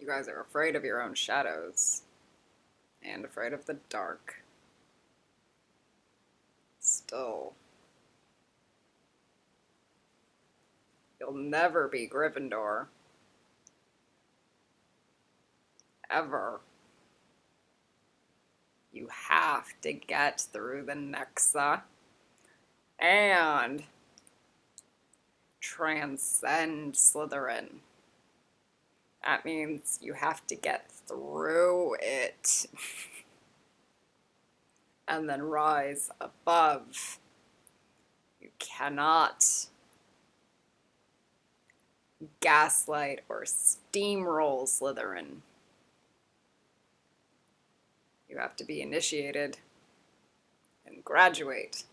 You guys are afraid of your own shadows and afraid of the dark. Still, you'll never be Gryffindor. Ever. You have to get through the NETZACH and transcend Slytherin. That means you have to get through it and then rise above. You cannot gaslight or steamroll Slytherin. You have to be initiated and graduate.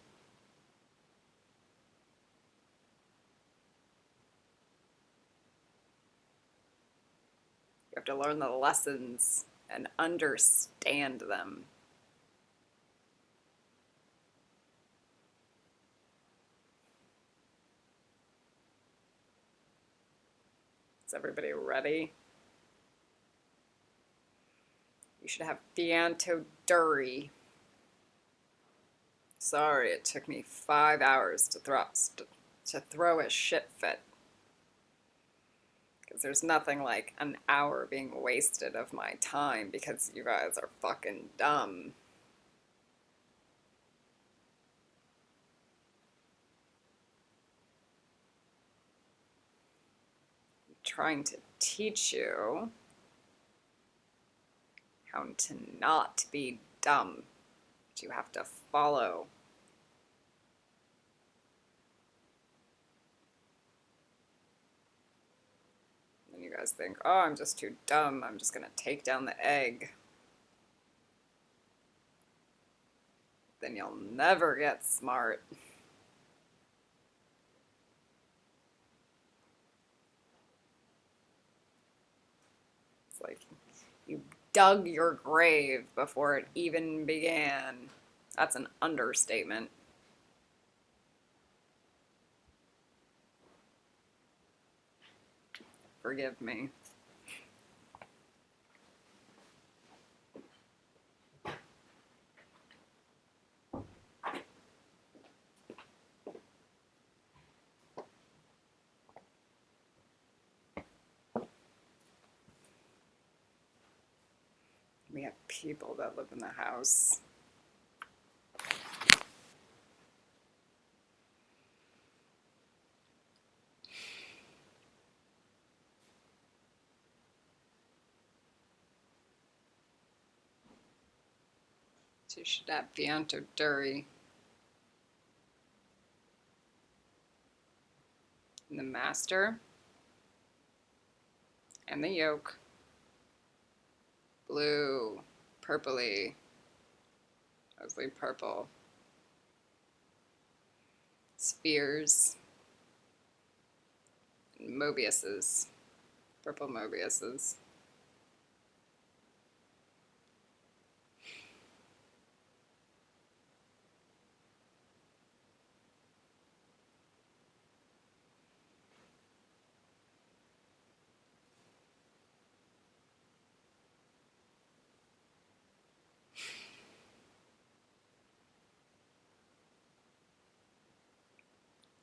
You have to learn the lessons and understand them. Is everybody ready? You should have Fianto Dury. Sorry, it took me 5 hours to throw a shit fit. Because there's nothing like an hour being wasted of my time because you guys are fucking dumb. I'm trying to teach you how to not be dumb. But you have to follow. And you guys think, oh, I'm just too dumb. I'm just going to take down the egg. Then you'll never get smart. It's like you dug your grave before it even began. That's an understatement. Forgive me. We have people that live in the house. So you should have Fianto Dury and the master and the yoke. Blue, purpley, mostly purple. Spheres and Mobiuses, purple Mobiuses.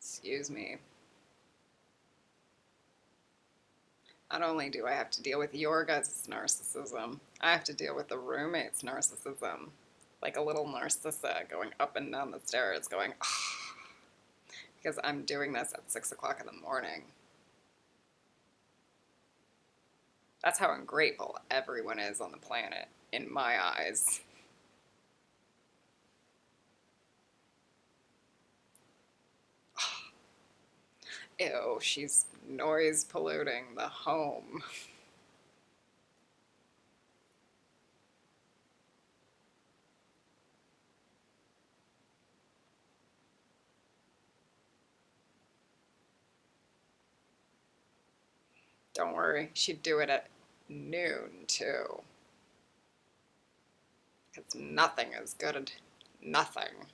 Excuse me. Not only do I have to deal with your guys' narcissism, I have to deal with the roommate's narcissism. Like a little Narcissa going up and down the stairs going, ah, because I'm doing this at 6 o'clock in the morning. That's how ungrateful everyone is on the planet, in my eyes. Ew, she's noise polluting the home. Don't worry, she'd do it at noon too. Because nothing is good at nothing.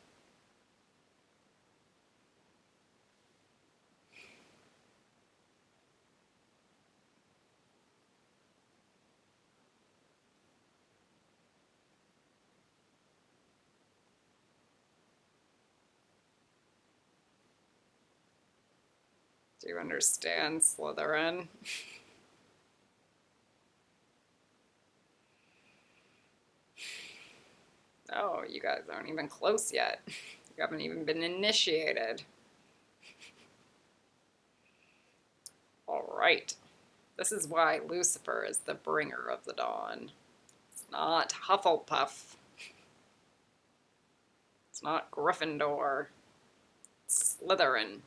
Do you understand, Slytherin? Oh, you guys aren't even close yet. You haven't even been initiated. All right. This is why Lucifer is the bringer of the dawn. It's not Hufflepuff. It's not Gryffindor. It's Slytherin.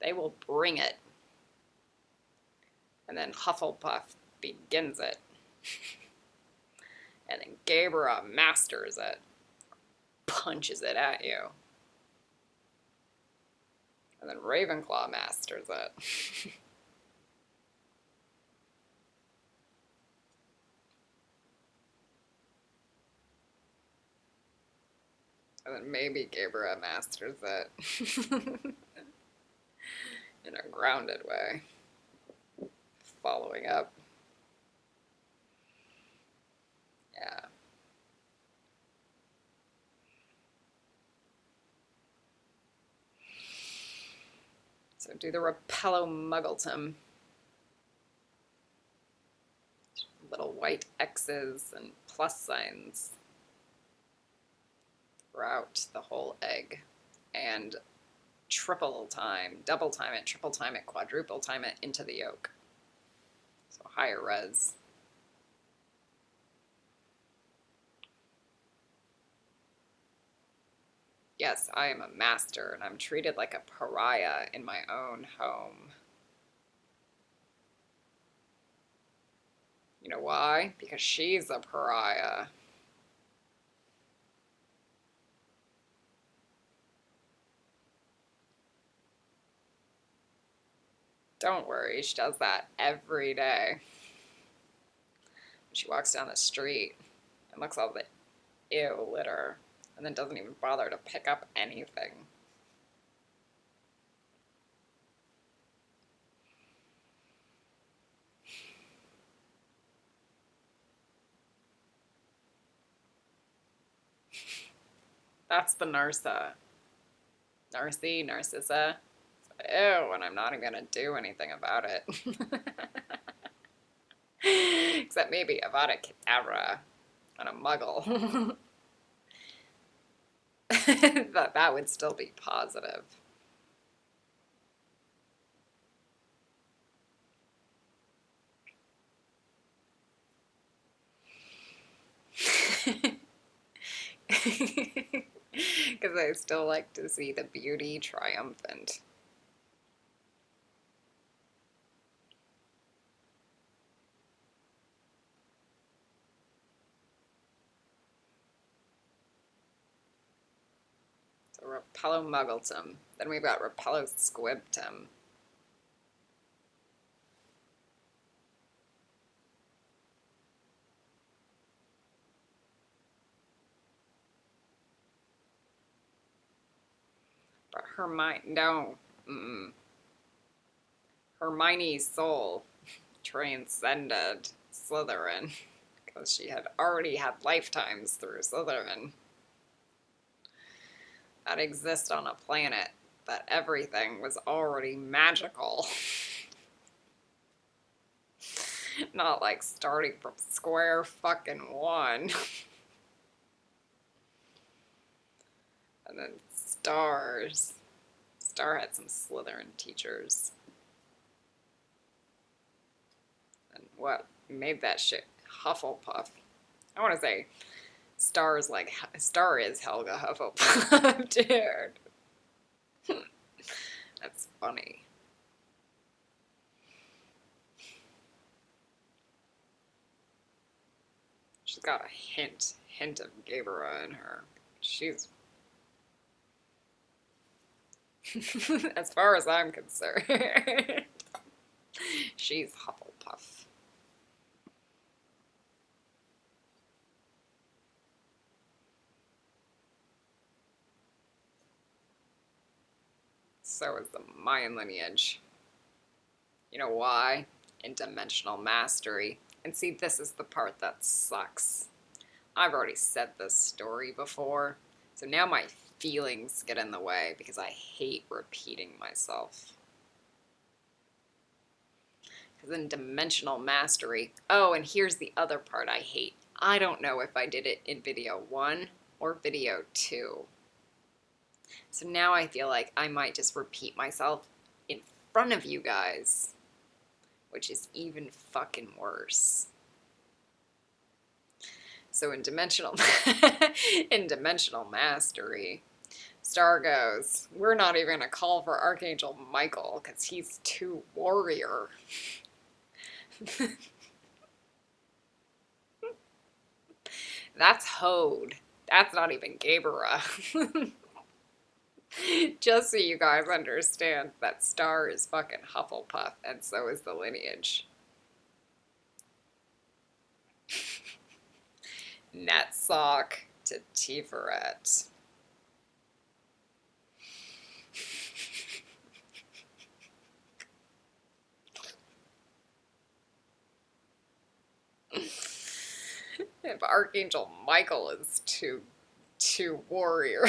They will bring it. And then Hufflepuff begins it. And then Gabriel masters it. Punches it at you. And then Ravenclaw masters it. And then maybe Gabriel masters it. In a grounded way. Following up. Yeah. So do the Repello Muggletum. Little white X's and plus signs throughout the whole egg. And triple time, double time it, triple time it, quadruple time it into the yolk. So higher res. Yes, I am a master, and I'm treated like a pariah in my own home. You know why? Because she's a pariah. Don't worry, she does that every day. She walks down the street and looks all the ew litter, and then doesn't even bother to pick up anything. That's the Narsa. Narcy, Narcissa. Ew, and I'm not even gonna do anything about it. Except maybe Avada Kedavra on a muggle. But that would still be positive. Because I still like to see the beauty triumphant. So Repello Muggletum. Then we've got Repello Squibtum. But Hermione's soul transcended Slytherin because she had already had lifetimes through Slytherin that exist on a planet that everything was already magical. Not like starting from square fucking one. And then stars. Star had some Slytherin teachers. And what made that shit Hufflepuff? I want to say Star is Helga Hufflepuff, dude. That's funny. She's got a hint of Gabriel in her. She's as far as I'm concerned, she's Hufflepuff. So is the Mayan lineage. You know why? Interdimensional mastery. And see, this is the part that sucks. I've already said this story before, so now my feelings get in the way because I hate repeating myself. Because in dimensional mastery, oh, and here's the other part I hate. I don't know if I did it in video 1 or video 2. So now I feel like I might just repeat myself in front of you guys, which is even fucking worse. So in dimensional mastery, Star goes, we're not even gonna call for Archangel Michael because he's too warrior. That's Hode. That's not even Gabera. Just so you guys understand that Star is fucking Hufflepuff, and so is the lineage. NETZACH to Tiferet. If Archangel Michael is too warrior,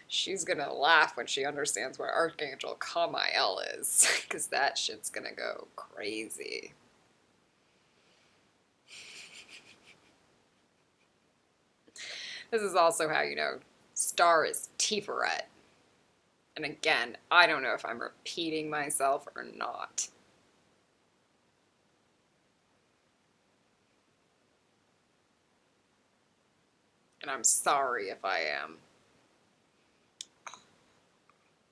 she's gonna laugh when she understands what Archangel Kamael is, because that shit's gonna go crazy. This is also how you know Star is Tiferet. And again, I don't know if I'm repeating myself or not. And I'm sorry if I am.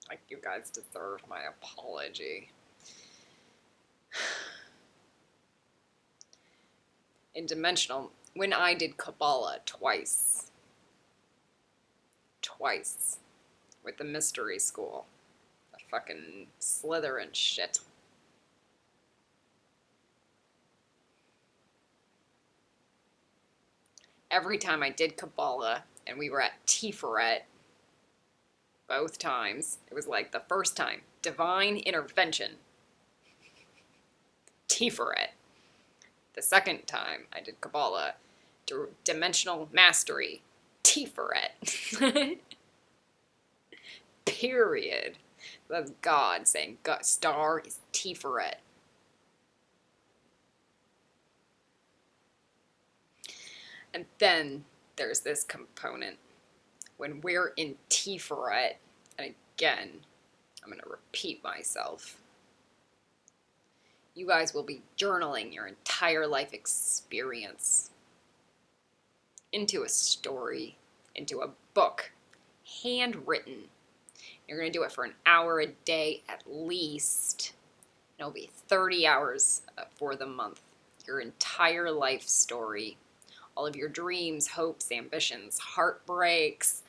Like, you guys deserve my apology. In dimensional, when I did Kabbalah twice with the mystery school, the fucking SLYTHERIN shit. Every time I did Kabbalah and we were at Tiferet, both times, it was like the first time, divine intervention, Tiferet. The second time I did Kabbalah, dimensional mastery, Tiferet. Period. That's God saying Star is Tiferet. And then there's this component. When we're in Tiferet, and again, I'm going to repeat myself, you guys will be journaling your entire life experience into a story, into a book, handwritten. You're going to do it for an hour a day at least. And it'll be 30 hours for the month. Your entire life story. All of your dreams, hopes, ambitions, heartbreaks,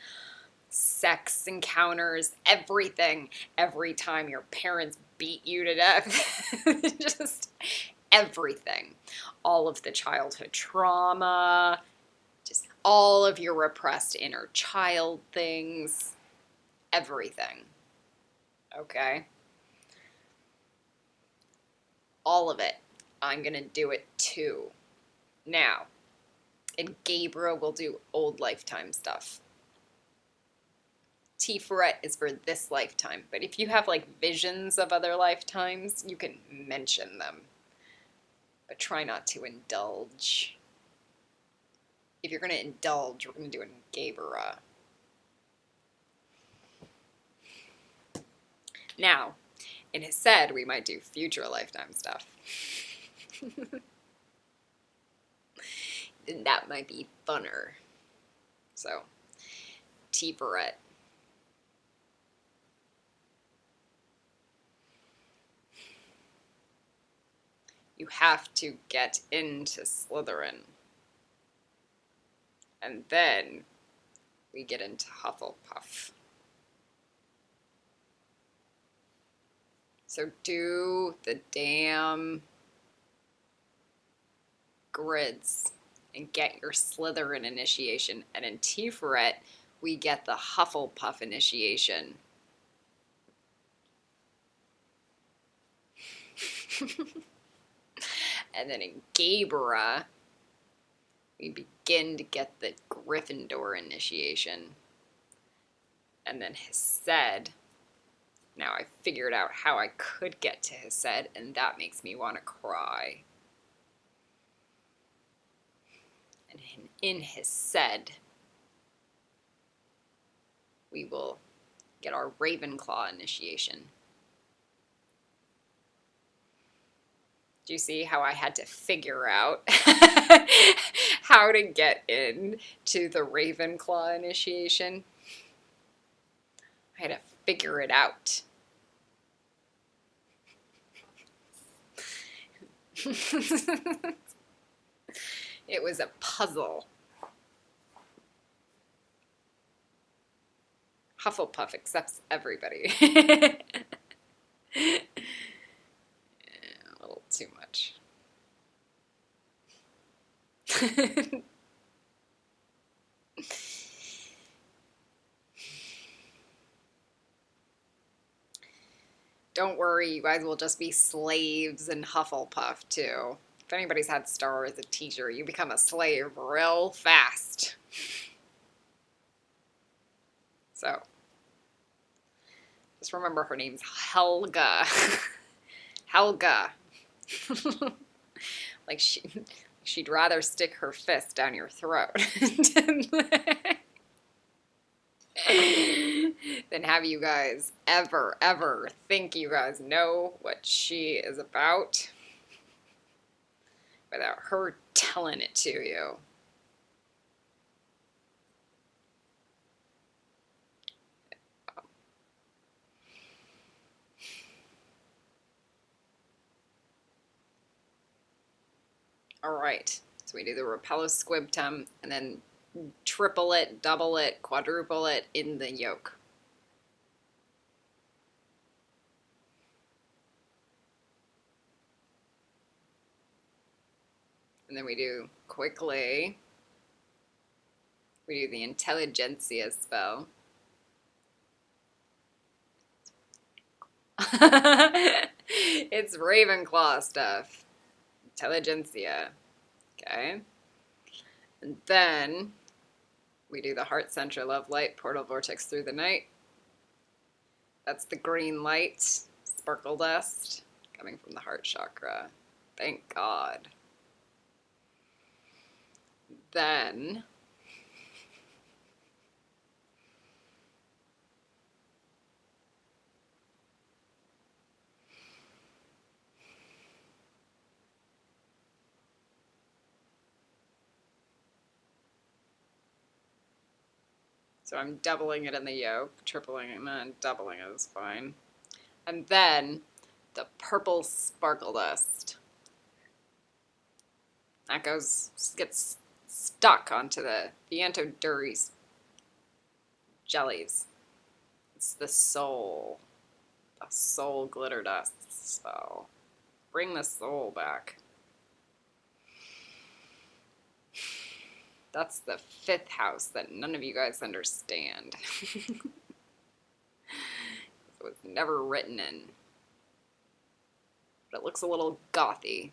sex encounters, everything. Every time your parents beat you to death. Just everything. All of the childhood trauma. Just all of your repressed inner child things. Everything. Okay? All of it. I'm going to do it too. Now, and Gabriel will do old lifetime stuff. Tiferet is for this lifetime, but if you have like visions of other lifetimes, you can mention them. But try not to indulge. If you're going to indulge, we're going to do it in Gabriel. Now, in his said, we might do future lifetime stuff. And that might be funner. So, Tiferet. You have to get into SLYTHERIN. And then we get into Hufflepuff. So do the damn grids and get your SLYTHERIN initiation. And in Tiferet, we get the Hufflepuff initiation. And then in Gabriel, we begin to get the Gryffindor initiation. and then Hesed. Now I figured out how I could get to Hesed, and that makes me want to cry. And in Hesed, we will get our Ravenclaw initiation. Do you see how I had to figure out how to get in to the Ravenclaw initiation? I had to figure it out. It was a puzzle. Hufflepuff accepts everybody. A little too much. Don't worry, you guys will just be slaves in Hufflepuff too. If anybody's had Star Wars as a teacher, you become a slave real fast. So, just remember her name's Helga. Helga. Like she'd rather stick her fist down your throat than have you guys ever think you guys know what she is about without her telling it to you. All right, so we do the Repello Squibtum and then triple it, double it, quadruple it in the yolk. And then we do quickly, we do the Intelligentsia spell. It's Ravenclaw stuff. Intelligentsia. Okay. And then we do the Heart Center Love Light, Portal Vortex through the night. That's the green light, sparkle dust, coming from the heart chakra. Thank God. Then so I'm doubling it in the yolk, tripling it, and doubling it is fine. And then the purple sparkle dust. That gets stuck onto the Antoduri's jellies. It's the soul glitter dust. So bring the soul back. That's the 5th house that none of you guys understand. It was never written in. But it looks a little gothy.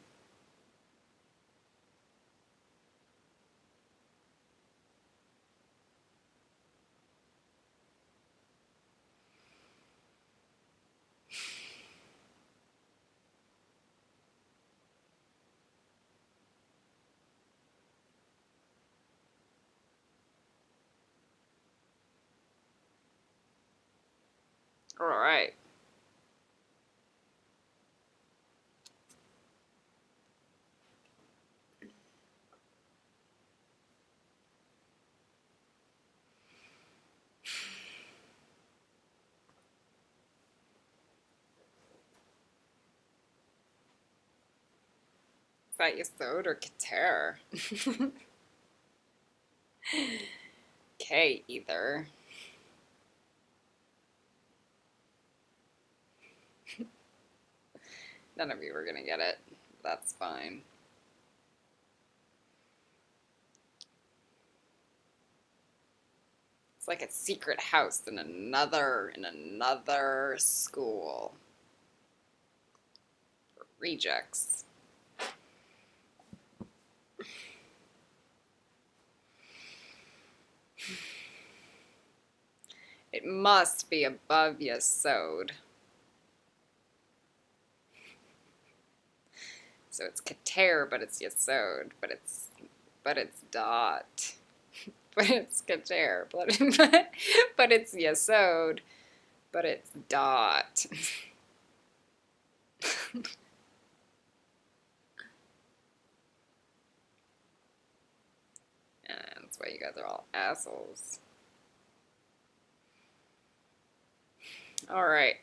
All right. Is that Yesod or Keter? Okay, either. None of you are gonna get it. That's fine. It's like a secret house in another school. For rejects. It must be above Yesod. So it's Keter, but it's Yesod, but it's dot. But it's Keter, but it's Yesod, but it's dot. And that's why you guys are all assholes. All right.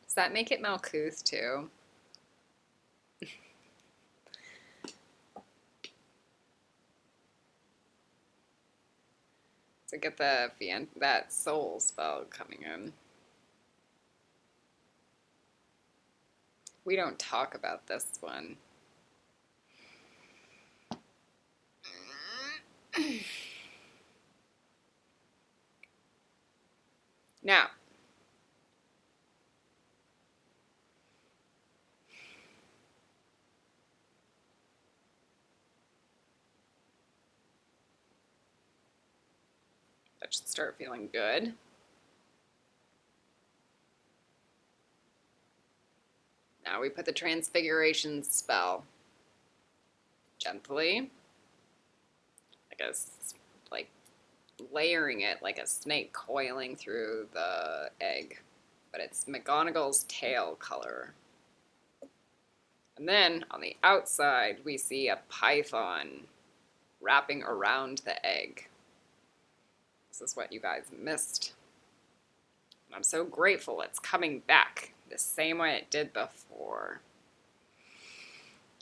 Does that make it Malkuth too? To get that soul spell coming in. We don't talk about this one. Now, that should start feeling good. Now we put the transfiguration spell gently, like layering it like a snake coiling through the egg, but it's McGonagall's tail color. And then on the outside, we see a python wrapping around the egg. This is what you guys missed. And I'm so grateful it's coming back the same way it did before.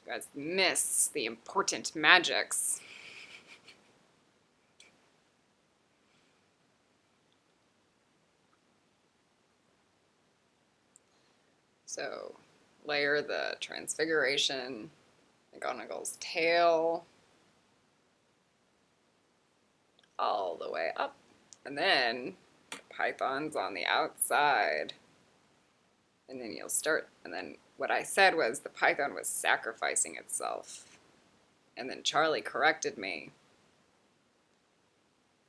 You guys miss the important magics. So layer the transfiguration, McGonagall's tail, all the way up. And then the python's on the outside. And then you'll start, and then what I said was the python was sacrificing itself. And then Charlie corrected me.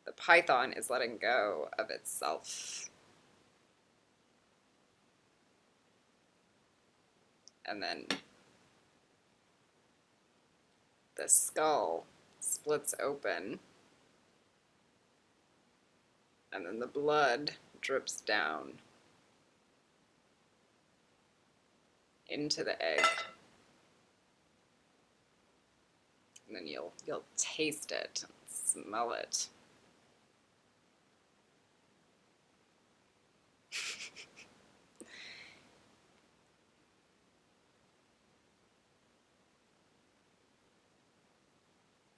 The python is letting go of itself. And then the skull splits open. And then the blood drips down into the egg. And then you'll taste it, smell it.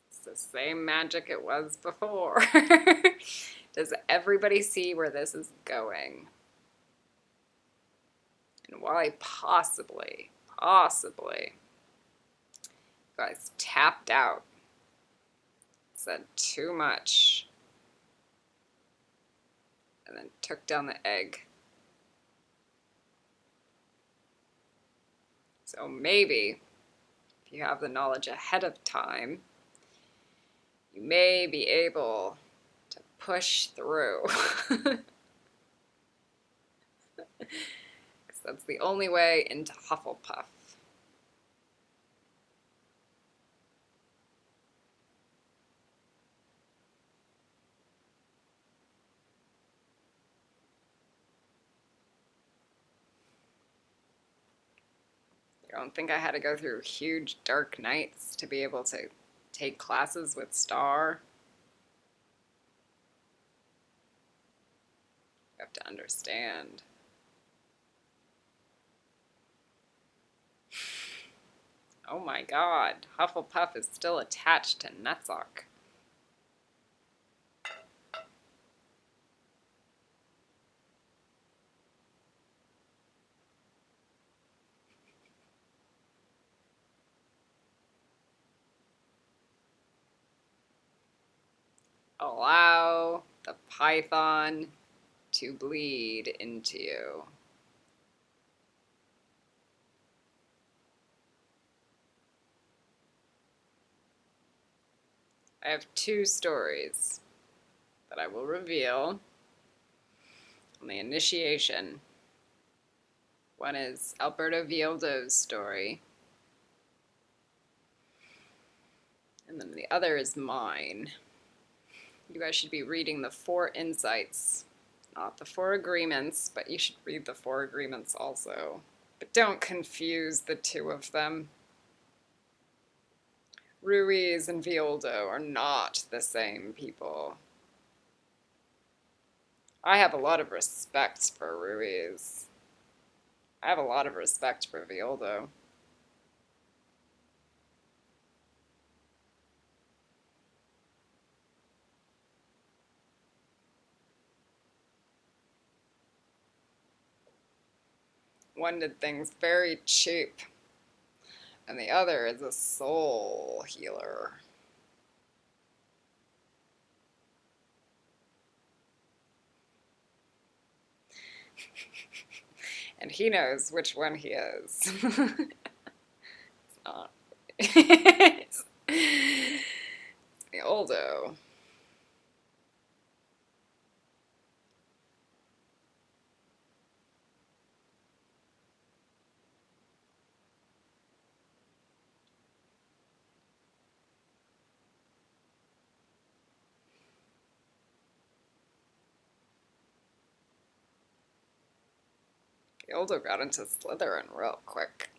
It's the same magic it was before. Does everybody see where this is going? And why possibly, you guys tapped out, said too much, and then took down the egg. So maybe, if you have the knowledge ahead of time, you may be able to push through. Because that's the only way into Hufflepuff. I don't think I had to go through huge dark nights to be able to take classes with Star. You have to understand. Oh my god, Hufflepuff is still attached to NETZACH. Allow the python to bleed into you. I have two stories that I will reveal on the initiation. One is Alberto Villoldo's story, and then the other is mine. You guys should be reading the 4 insights, not the 4 agreements, but you should read the 4 agreements also. But don't confuse the two of them. Ruiz and Villoldo are not the same people. I have a lot of respect for Ruiz. I have a lot of respect for Villoldo. One did things very cheap, and the other is a soul healer. And he knows which one he is. It's not. It's Villoldo. Villoldo got into Slytherin real quick.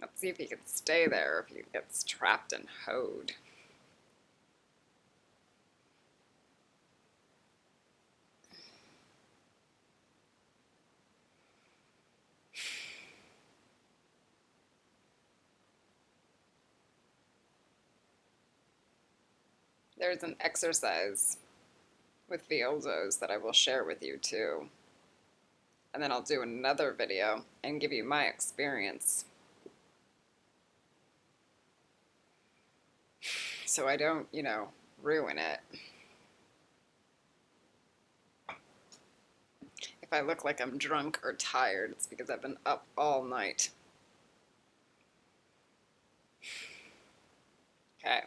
Let's see if he can stay there if he gets trapped and hoed. There's an exercise with Villoldos that I will share with you too. And then I'll do another video and give you my experience. So I don't, ruin it. If I look like I'm drunk or tired, it's because I've been up all night. Okay.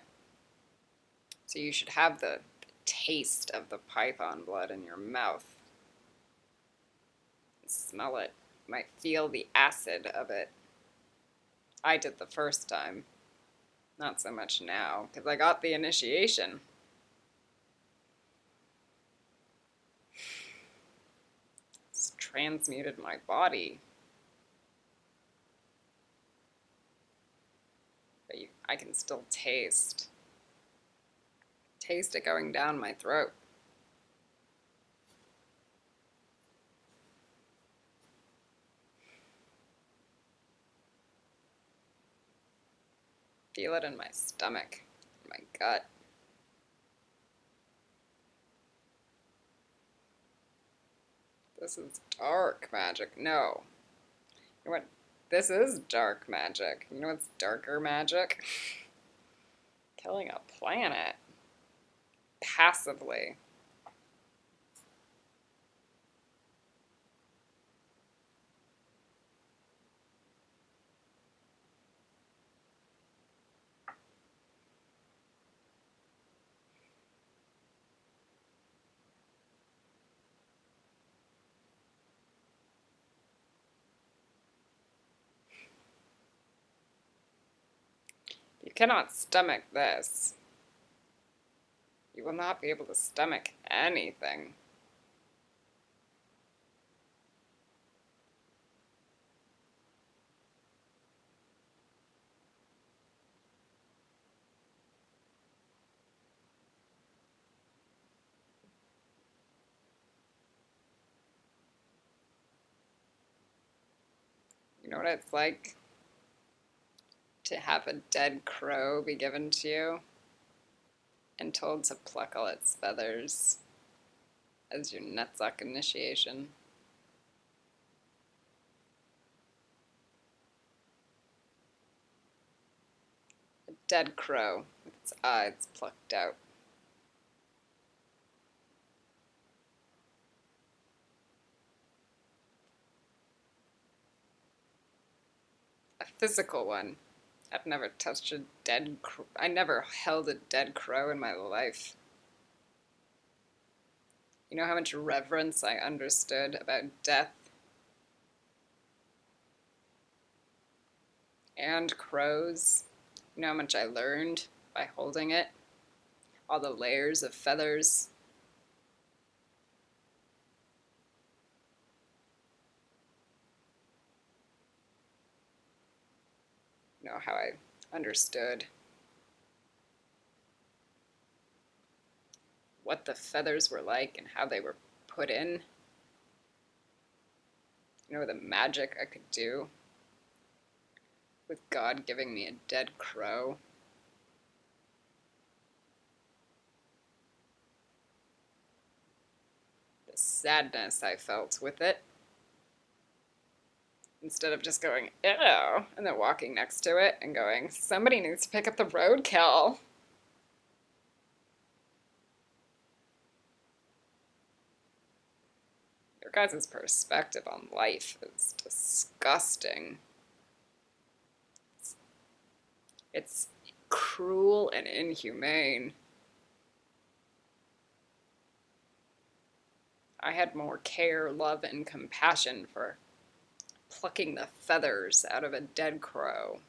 So you should have the taste of the python blood in your mouth. Smell it. You might feel the acid of it. I did the first time. Not so much now, because I got the initiation. It's transmuted my body. But I can still taste it going down my throat. Feel it in my stomach, in my gut. This is dark magic. No. You know what? This is dark magic. You know what's darker magic? Killing a planet. Passively. You cannot stomach this. You will not be able to stomach anything. You know what it's like to have a dead crow be given to you and told to pluck all its feathers as your NETZACH initiation? A dead crow with its eyes plucked out. physical one. I've never touched a dead crow. I never held a dead crow in my life. You know how much reverence I understood about death and crows? You know how much I learned by holding it? All the layers of feathers. You know how I understood what the feathers were like and how they were put in. You know the magic I could do with God giving me a dead crow. The sadness I felt with it. Instead of just going, ew, and then walking next to it and going, somebody needs to pick up the roadkill. Your guys' perspective on life is disgusting. It's cruel and inhumane. I had more care, love, and compassion for plucking the feathers out of a dead crow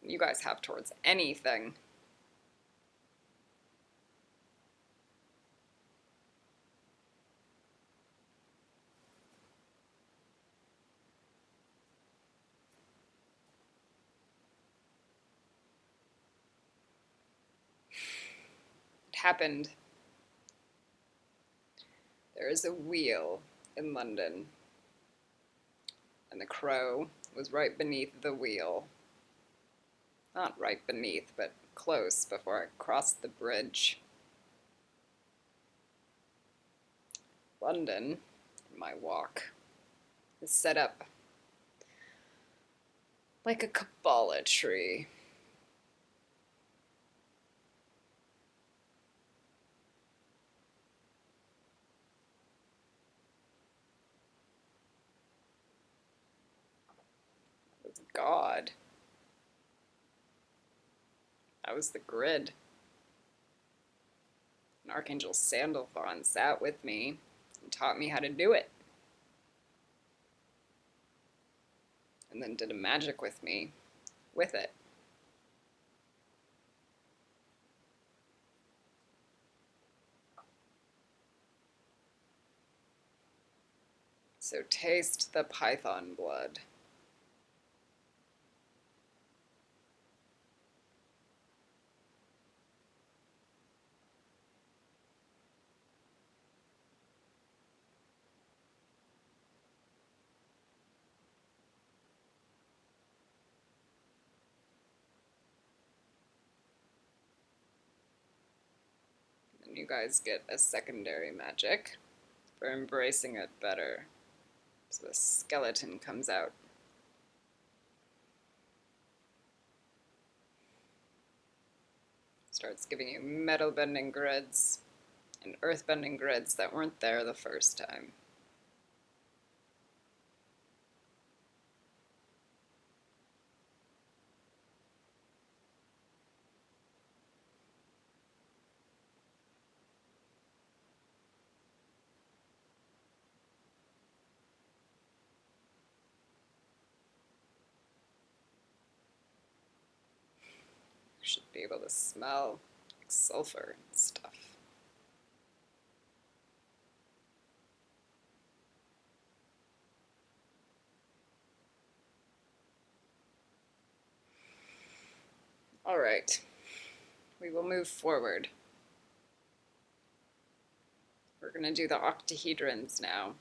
than you guys have towards anything. It happened. There is a wheel in London, and the crow was right beneath the wheel. Not right beneath, but close before I crossed the bridge. London, in my walk, is set up like a Kabbalah tree. It was God. I was the grid. And Archangel Sandalphon sat with me and taught me how to do it. And then did a magic with me with it. So taste the python blood. And you guys get a secondary magic for embracing it better. So the skeleton comes out. Starts giving you metal bending grids and earth bending grids that weren't there the first time. You should be able to smell like sulfur and stuff. All right, we will move forward. We're going to do the octahedrons now.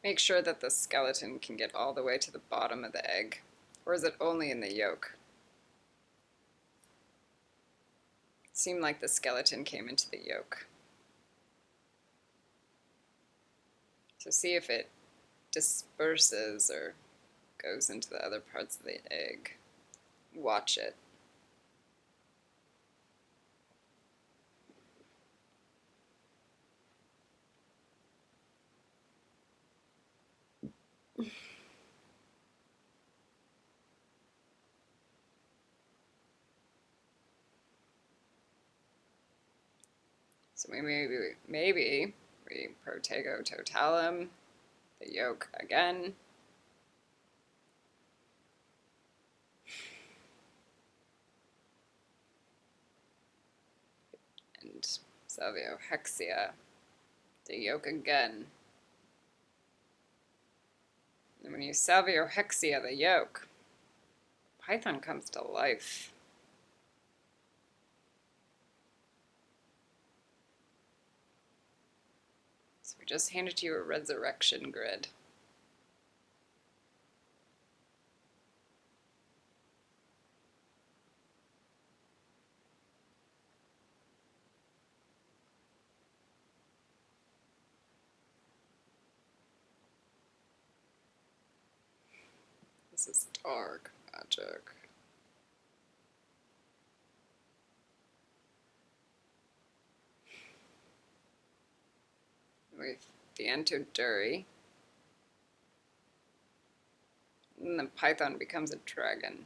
Make sure that the skeleton can get all the way to the bottom of the egg. Or is it only in the yolk? It seemed like the skeleton came into the yolk. So see if it disperses or goes into the other parts of the egg. Watch it. So maybe we protego totalem the yoke again. And salviohexia the yoke again. And when you salviohexia the yoke, Python comes to life. So we just handed you a resurrection grid. This is dark magic. With the Antoduri. And then Python becomes a dragon.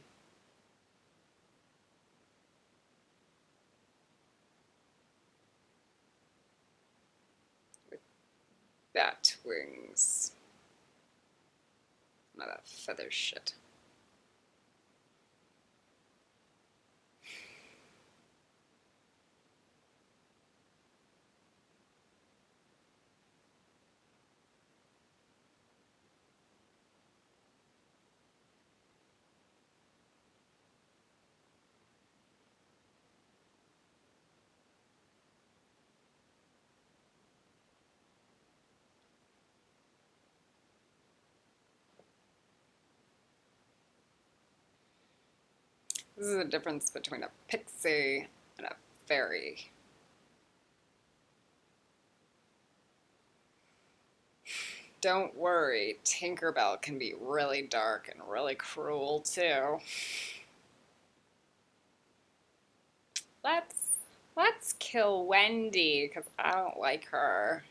With bat wings. None of that feather shit. This is the difference between a pixie and a fairy. Don't worry, Tinkerbell can be really dark and really cruel too. Let's kill Wendy, because I don't like her.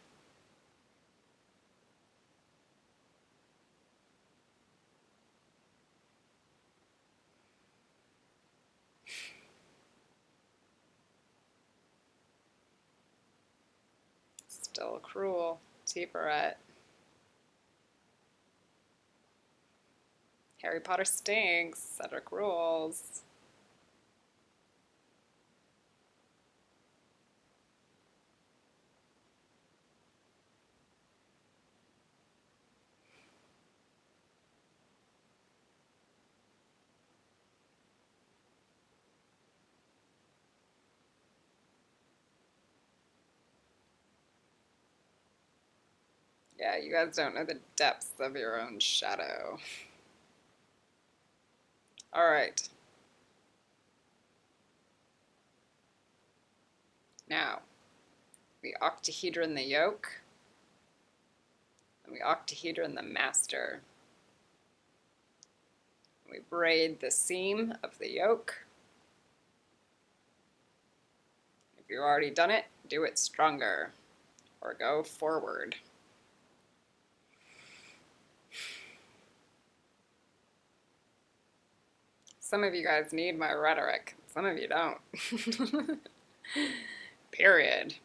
Still cruel. T-Barrette. Harry Potter stinks. Cedric rules. Yeah, you guys don't know the depths of your own shadow. All right. Now, we octahedron the yoke, and we octahedron the master. We braid the seam of the yoke. If you've already done it, do it stronger, or go forward. Some of you guys need my rhetoric. Some of you don't. Period.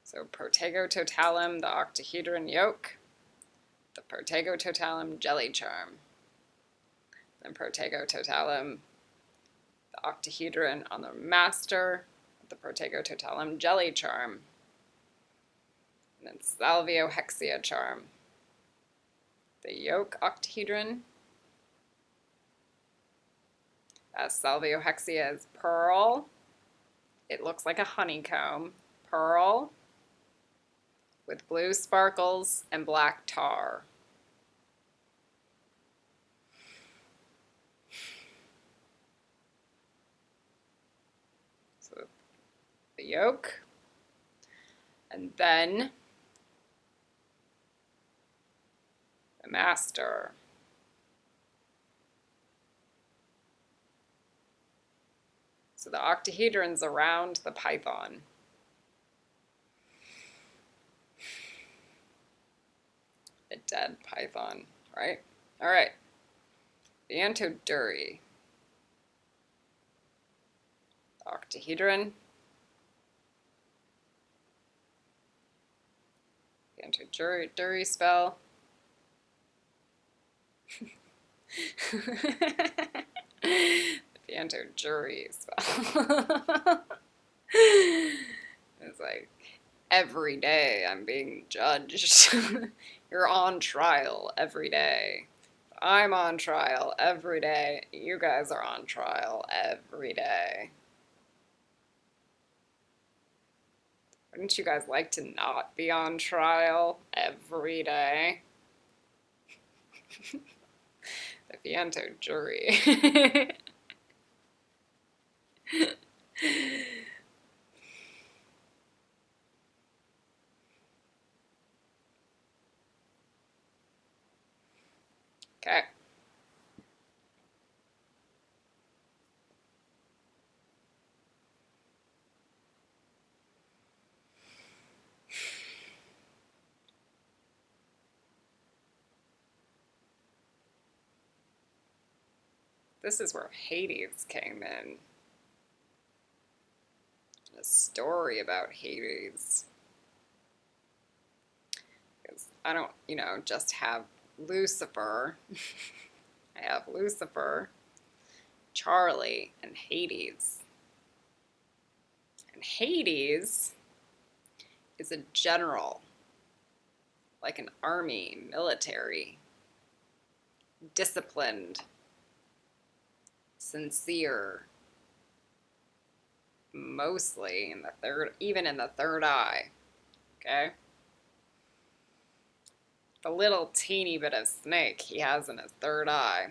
So protego totalem, the octahedron yoke, the protego totalem jelly charm, then protego totalem, the octahedron on the master, the protego totalem jelly charm, and then salviohexia charm, the yoke octahedron, salviohexia is pearl, it looks like a honeycomb, pearl, with blue sparkles and black tar. So the yoke, and then the master. So the octahedron's around the python. The dead python, right? All right. The antoduri, the octahedron, the antoduri spell, the antoduri spell. It's like, every day I'm being judged. You're on trial every day. I'm on trial every day. You guys are on trial every day. Wouldn't you guys like to not be on trial every day? The Fianto jury. Okay. This is where Hades came in. A story about Hades. Because I don't, just have Lucifer. I have Lucifer, Charlie, and Hades. And Hades is a general, like an army, military, disciplined, sincere, mostly in the third, even in the third eye, okay? The little teeny bit of snake he has in his third eye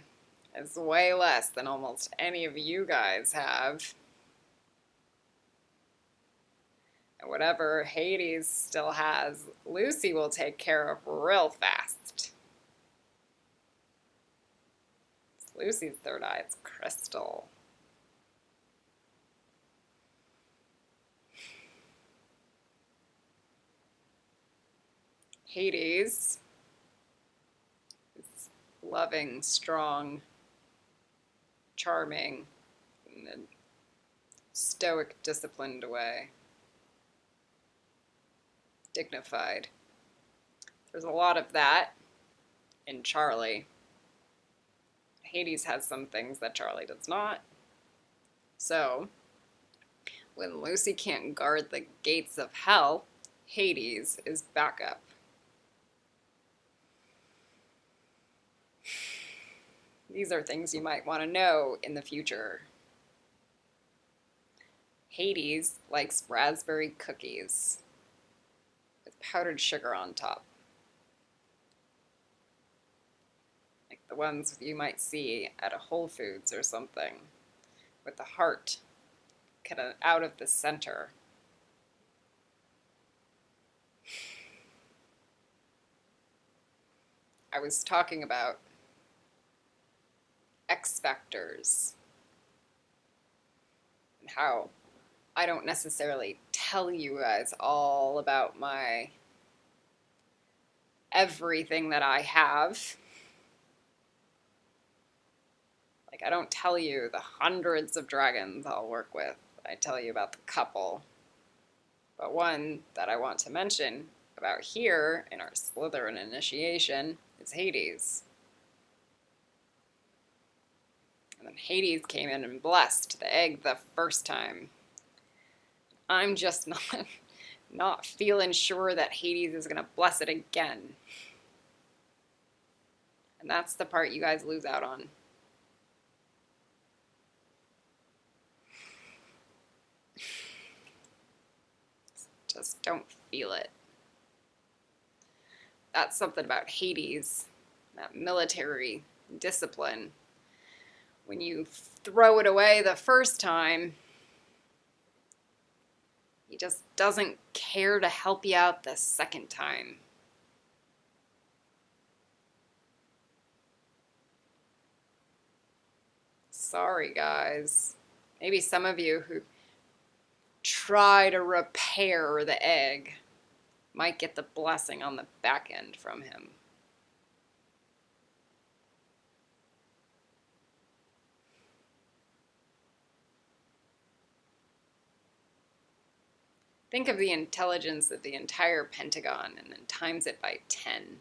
is way less than almost any of you guys have. And whatever Hades still has, Lucy will take care of real fast. Lucy's third eye is crystal. Hades is loving, strong, charming, in a stoic, disciplined way. Dignified. There's a lot of that in Charlie. Hades has some things that Charlie does not. So, when Lucy can't guard the gates of hell, Hades is backup. These are things you might want to know in the future. Hades likes raspberry cookies with powdered sugar on top. Like the ones you might see at a Whole Foods or something, with the heart cut out of the center. I was talking about X factors and how I don't necessarily tell you guys all about my everything that I have. Like, I don't tell you the hundreds of dragons I'll work with. I tell you about the couple. But one that I want to mention about here in our Slytherin initiation is Hades. And then Hades came in and blessed the egg the first time. I'm just not feeling sure that Hades is going to bless it again. And that's the part you guys lose out on. Just don't feel it. That's something about Hades, that military discipline. When you throw it away the first time, he just doesn't care to help you out the second time. Sorry, guys. Maybe some of you who try to repair the egg might get the blessing on the back end from him. Think of the intelligence of the entire Pentagon and then times it by 10.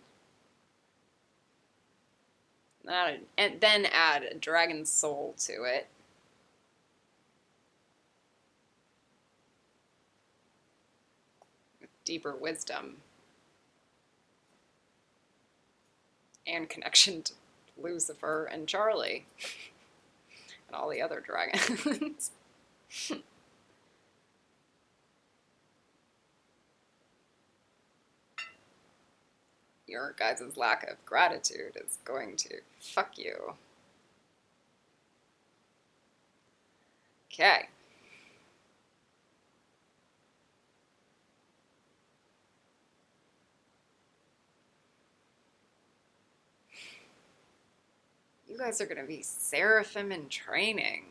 And then add a dragon's soul to it. With deeper wisdom. And connection to Lucifer and Charlie. And all the other dragons. Your guys' lack of gratitude is going to fuck you. Okay. You guys are going to be seraphim in training.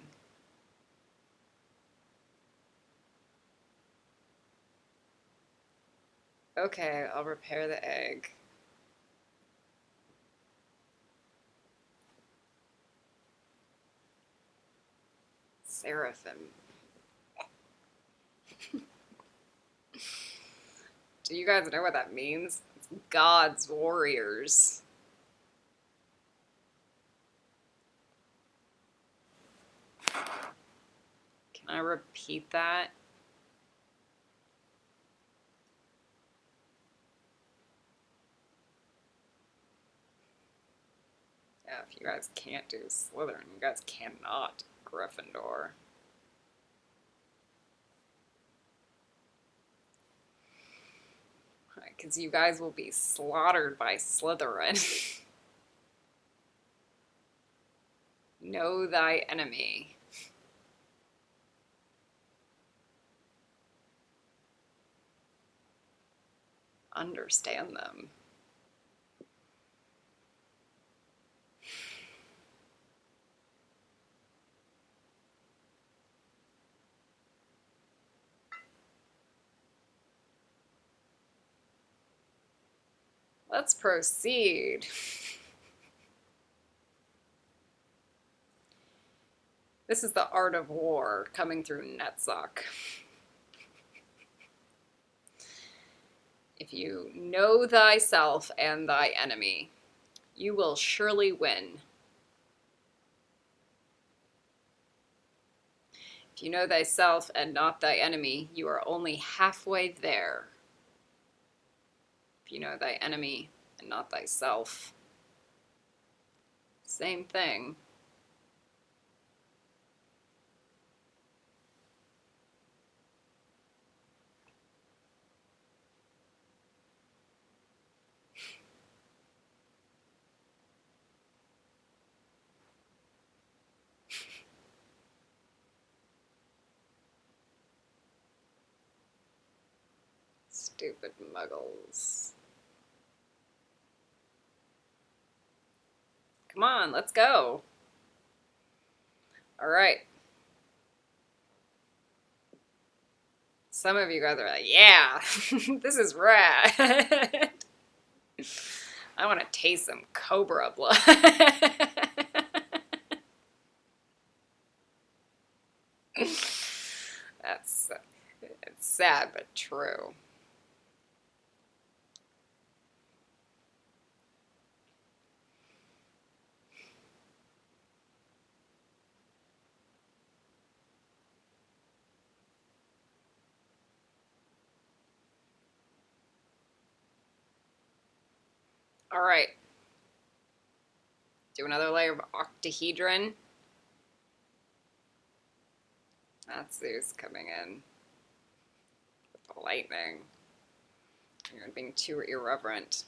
Okay, I'll repair the egg. Seraphim. Do you guys know what that means? It's God's warriors. Can I repeat that? Yeah, if you guys can't do Slytherin, you guys cannot Gryffindor. Because you guys will be slaughtered by Slytherin. Know thy enemy. Understand them. Let's proceed. This is the art of war coming through NETZACH. If you know thyself and thy enemy, you will surely win. If you know thyself and not thy enemy, you are only halfway there. If you know thy enemy and not thyself, same thing. Stupid muggles. Come on, let's go. All right. Some of you guys are like, yeah, this is rad. I want to taste some cobra blood. It's sad but true. All right. Do another layer of octahedron. That's Zeus coming in with the lightning. You're being too irreverent.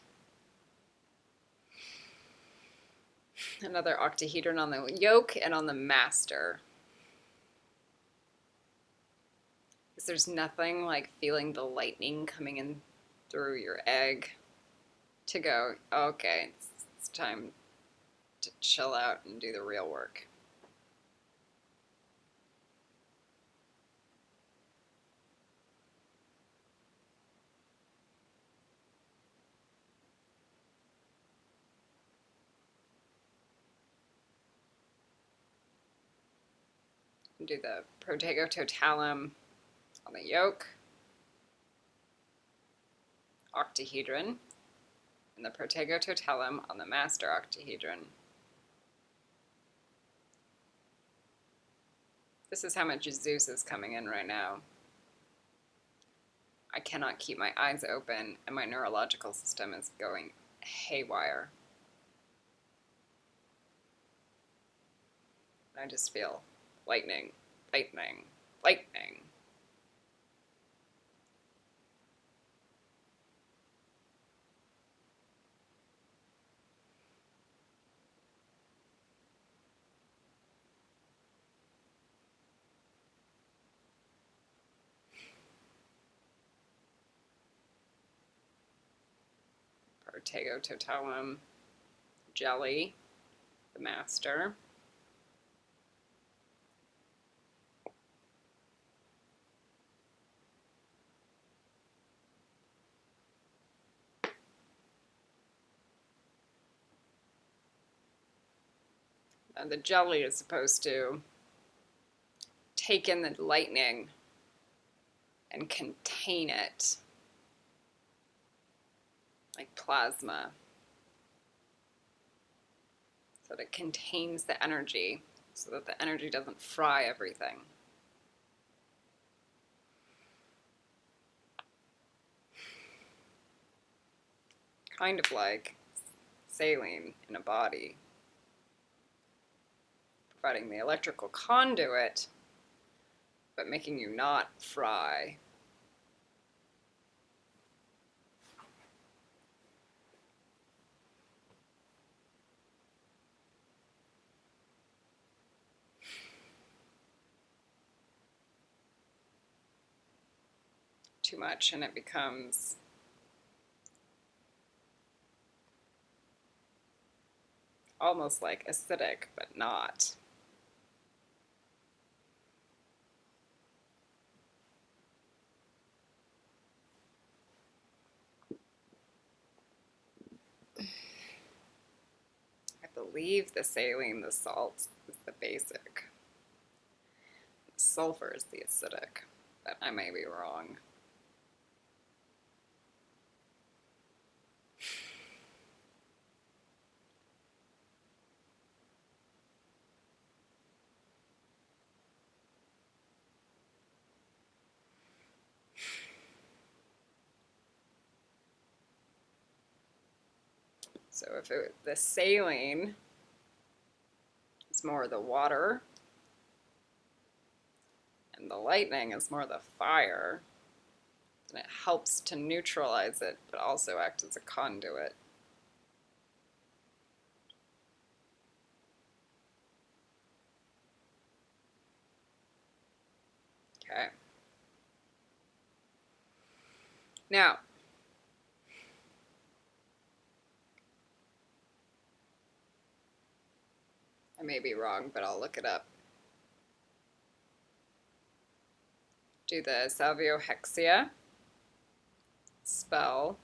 Another octahedron on the yoke and on the master. Because there's nothing like feeling the lightning coming in through your egg to go, okay, it's time to chill out and do the real work. Do the Protego Totalum on the yoke. octahedron and the protegototelum on the master octahedron. This is how much Zeus is coming in right now. I cannot keep my eyes open, and my neurological system is going haywire. I just feel lightning, lightning, lightning. Protegototelum jelly, the master. And the jelly is supposed to take in the lightning and contain it like plasma, so that it contains the energy so that the energy doesn't fry everything. Kind of like saline in a body, providing the electrical conduit, but making you not fry. Too much and it becomes almost like acidic, but not. I believe the saline, the salt, is the basic. The sulfur is the acidic, but I may be wrong. So if the saline is more the water and the lightning is more the fire, then it helps to neutralize it, but also act as a conduit. Okay. Now, I may be wrong, but I'll look it up. Do the salviohexia spell,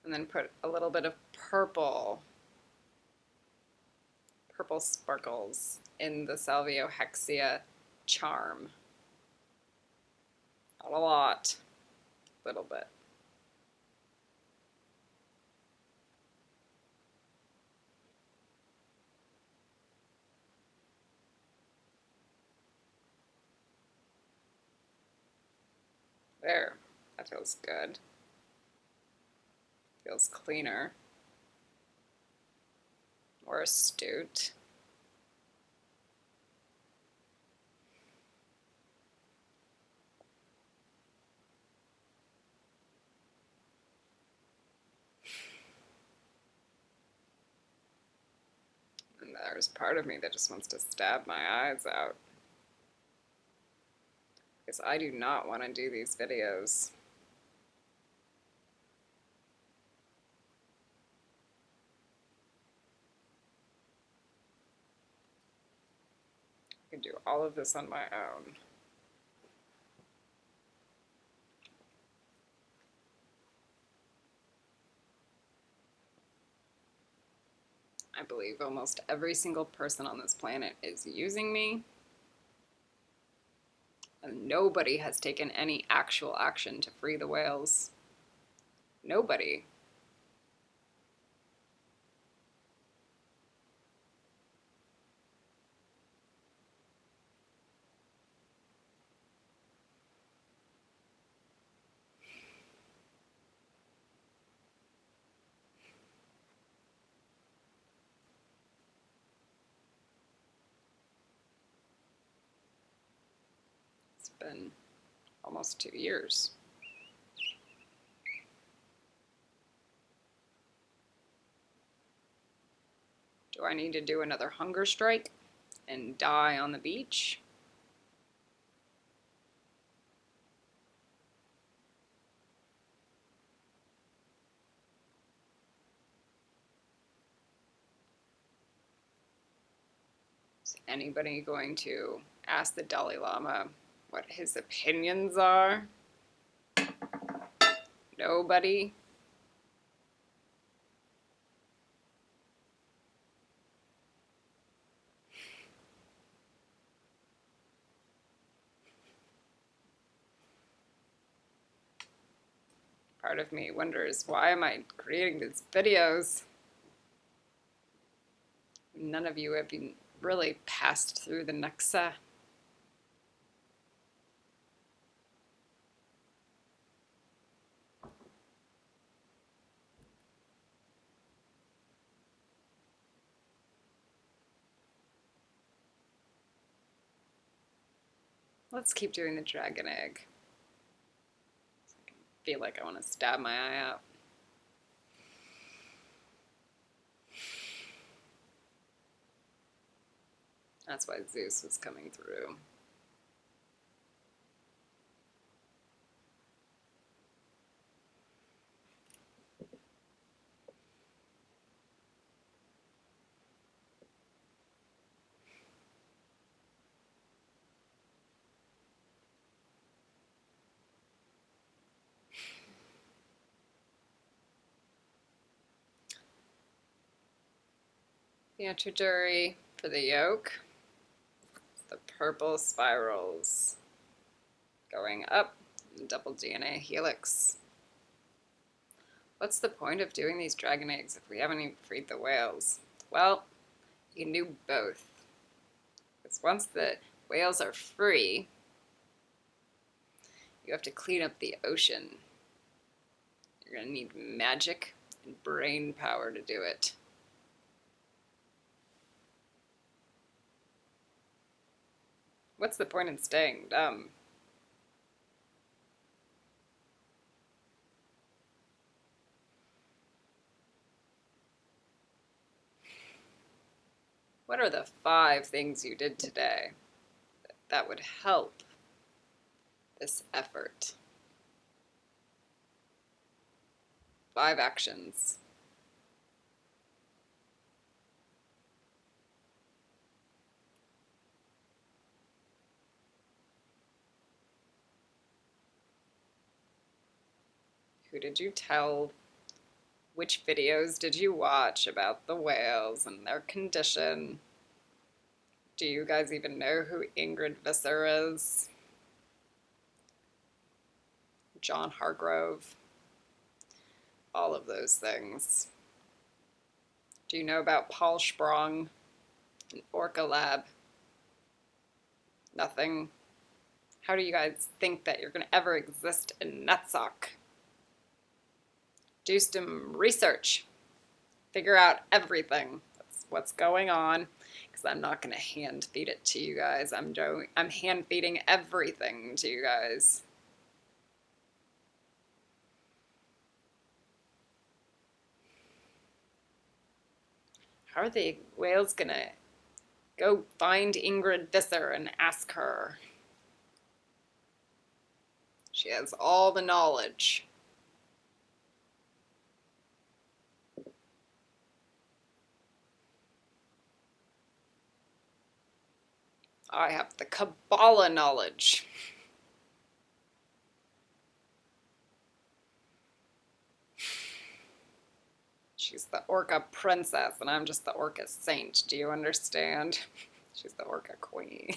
and then put a little bit of purple sparkles in the salviohexia charm. Not a lot, a little bit. There, that feels good. Feels cleaner, more astute. And there's part of me that just wants to stab my eyes out, because I do not want to do these videos. I can do all of this on my own. I believe almost every single person on this planet is using me, and And nobody has taken any actual action to free the whales. Nobody. It's been almost 2 years. Do I need to do another hunger strike and die on the beach? Is anybody going to ask the Dalai Lama what his opinions are? Nobody? Part of me wonders, why am I creating these videos? None of you have even really passed through the NETZACH. Let's keep doing the dragon egg. I feel like I want to stab my eye out. That's why Zeus was coming through. The introductory for the yolk, the purple spirals going up, double DNA helix. What's the point of doing these dragon eggs if we haven't even freed the whales? Well, you can do both. Because once the whales are free, you have to clean up the ocean. You're going to need magic and brain power to do it. What's the point in staying dumb? What are the 5 things you did today that would help this effort? 5 actions. Who did you tell? Which videos did you watch about the whales and their condition? Do you guys even know who Ingrid Visser is? John Hargrove? All of those things. Do you know about Paul Sprong and Orca Lab? Nothing. How do you guys think that you're going to ever exist in NETZACH? Do some research. Figure out everything. That's what's going on. Because I'm not going to hand feed it to you guys. I'm hand feeding everything to you guys. How are the whales going to go find Ingrid Visser and ask her? She has all the knowledge. I have the Kabbalah knowledge. She's the orca princess, and I'm just the orca saint. Do you understand? She's the orca queen.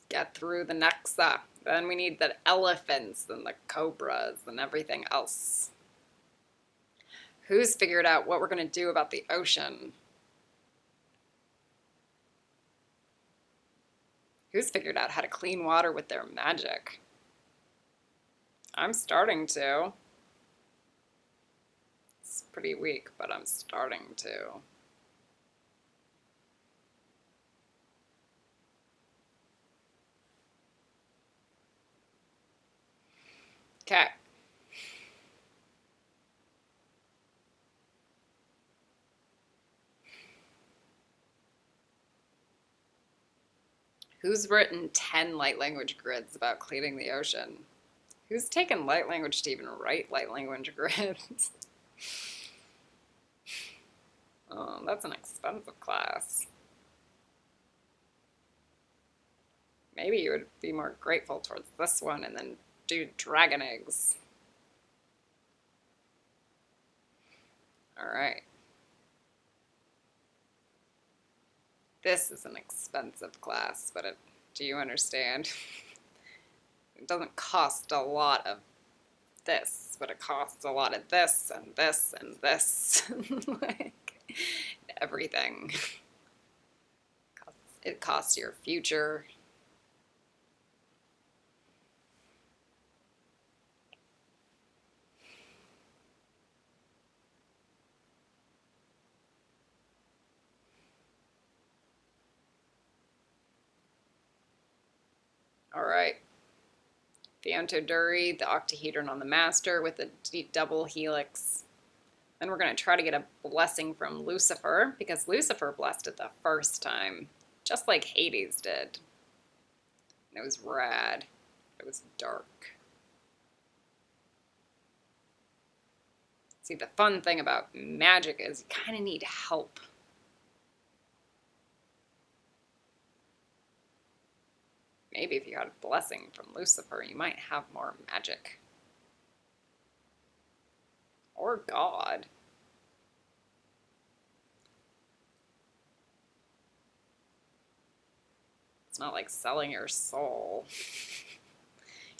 Get through the Nexa. Then we need the elephants and the cobras and everything else. Who's figured out what we're going to do about the ocean? Who's figured out how to clean water with their magic? I'm starting to. It's pretty weak, but I'm starting to. Okay. Who's written 10 light language grids about cleaning the ocean? Who's taken light language to even write light language grids? Oh, that's an expensive class. Maybe you would be more grateful towards this one and then do dragon eggs. Alright. This is an expensive class, but do you understand? It doesn't cost a lot of this, but it costs a lot of this and this and this. Like, everything. It costs your future. Alright. The Antoduri, the octahedron on the master with the double helix. Then we're going to try to get a blessing from Lucifer, because Lucifer blessed it the first time, just like Hades did. And it was rad. It was dark. See, the fun thing about magic is you kind of need help. Maybe if you had a blessing from Lucifer, you might have more magic. Or God. It's not like selling your soul.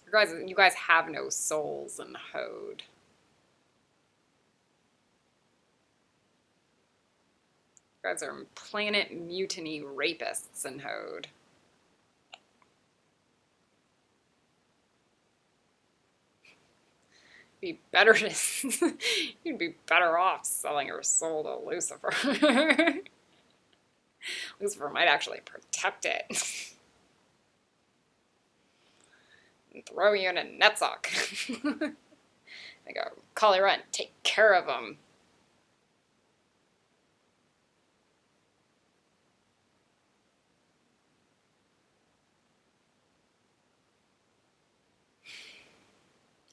You guys have no souls in Hode. You guys are planet mutiny rapists in Hode. Be better to you'd be better off selling your soul to Lucifer. Lucifer might actually protect it. And throw you in a NETZACH. They go, call your rent, take care of them.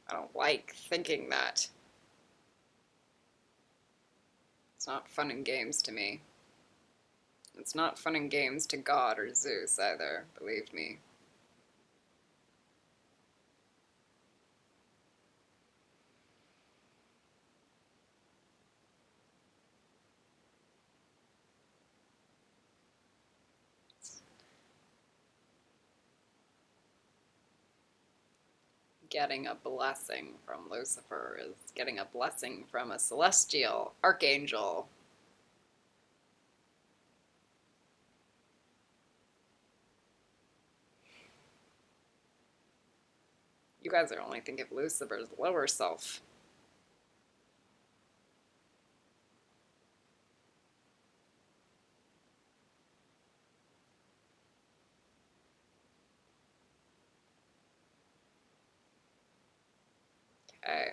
I don't like thinking that. It's not fun and games to me. It's not fun and games to God or Zeus either, believe me. Getting a blessing from Lucifer is getting a blessing from a celestial archangel. You guys are only thinking of Lucifer's lower self. Okay.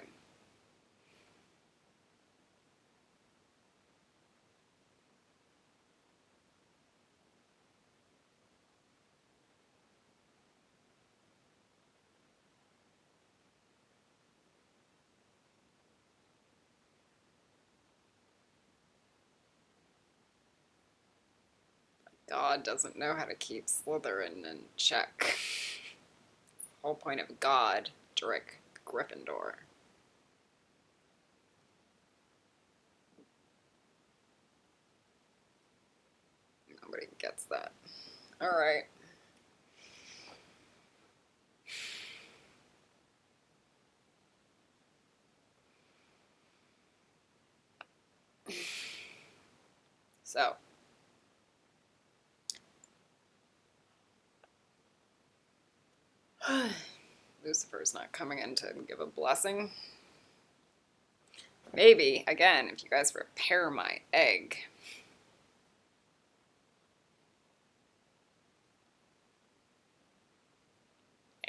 God doesn't know how to keep Slytherin in check. Whole point of God, Drick Gryffindor. Nobody gets that. All right. So, Lucifer's not coming in to give a blessing. Maybe, again, if you guys repair my egg.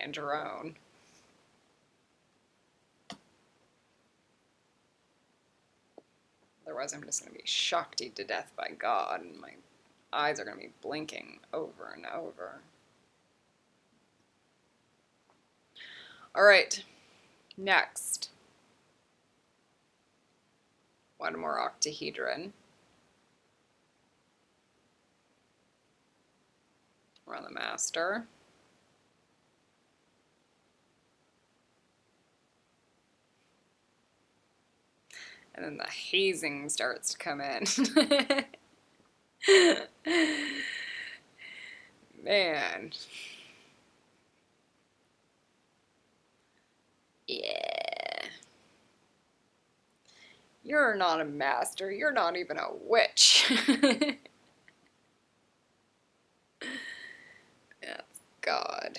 And your own. Otherwise, I'm just going to be shocked to death by God, and my eyes are going to be blinking over and over. All right, next. One more octahedron. We're on the master. And then the hazing starts to come in. Man. Yeah. You're not a master. You're not even a witch. That's God.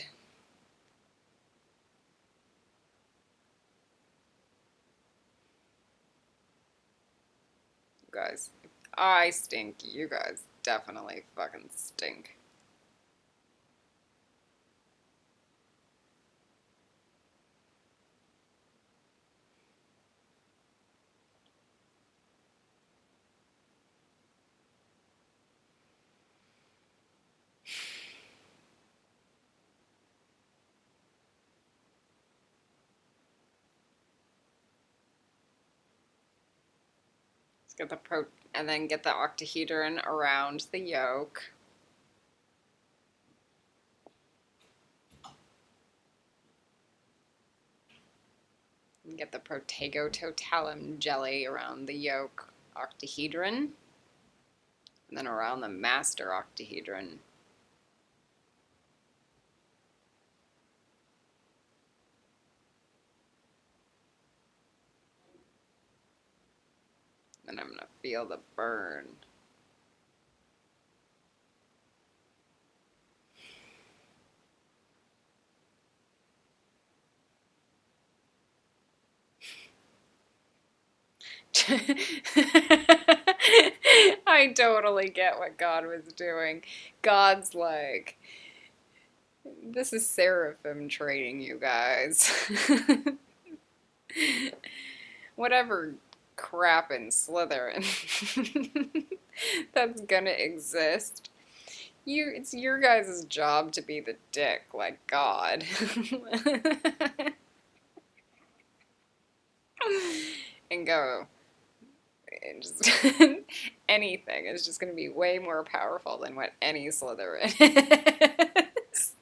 You guys, if I stink, you guys definitely fucking stink. Let's get the and then get the octahedron around the yolk. And get the protegototalum jelly around the yolk octahedron. And then around the master octahedron. And I'm going to feel the burn. I totally get what God was doing. God's like, this is seraphim training, you guys. Whatever crap in Slytherin that's gonna exist. It's your guys' job to be the dick, like God. And go. And just anything is just going to be way more powerful than what any Slytherin is.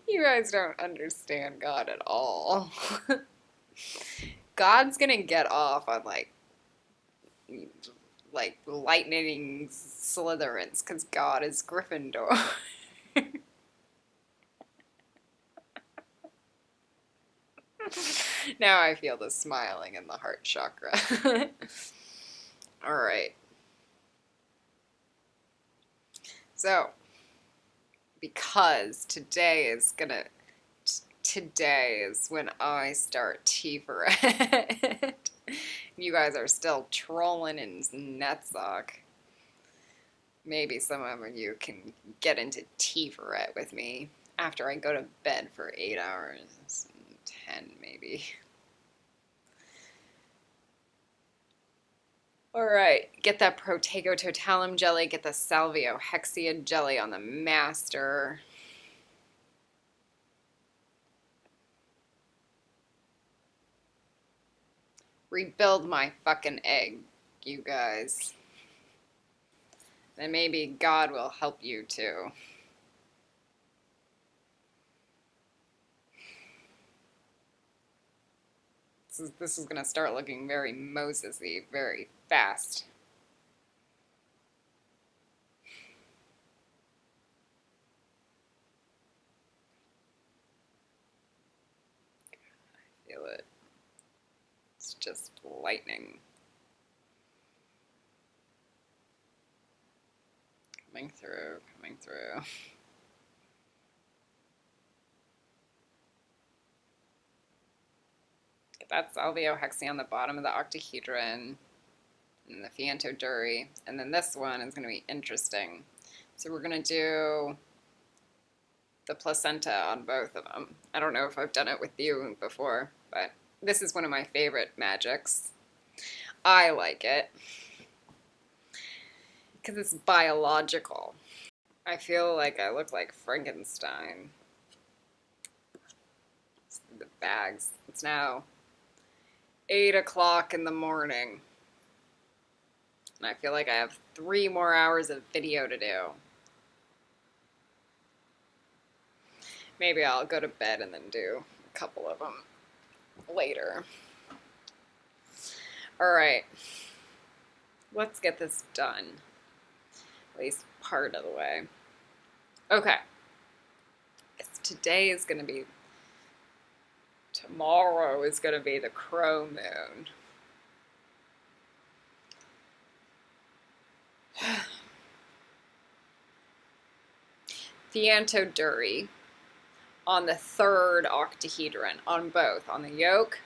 You guys don't understand God at all. God's going to get off on like lightning Slytherins because God is Gryffindor. Now I feel the smiling in the heart chakra. All right. So, because today is when I start tea for it. You guys are still trolling in NETZACH. Maybe some of you can get into tea for it with me after I go to bed for 8 hours, 10 maybe. Alright, get that protegototalum jelly, get the salviohexia jelly on the master. Rebuild my fucking egg, you guys. Then maybe God will help you too. This is gonna start looking very Moses-y very fast. I feel it. It's just lightning. Coming through, coming through. That's Salvio-hexy on the bottom of the octahedron, and the Fiantoduri, and then this one is going to be interesting. So we're going to do the placenta on both of them. I don't know if I've done it with you before, but this is one of my favorite magics. I like it because it's biological. I feel like I look like Frankenstein. The bags. It's now 8 o'clock in the morning. And I feel like I have 3 more hours of video to do. Maybe I'll go to bed and then do a couple of them later. Alright. Let's get this done. At least part of the way. Okay. Today is going to be... Tomorrow is going to be the crow moon. Fiantoduri on the 3rd octahedron, on both, on the yoke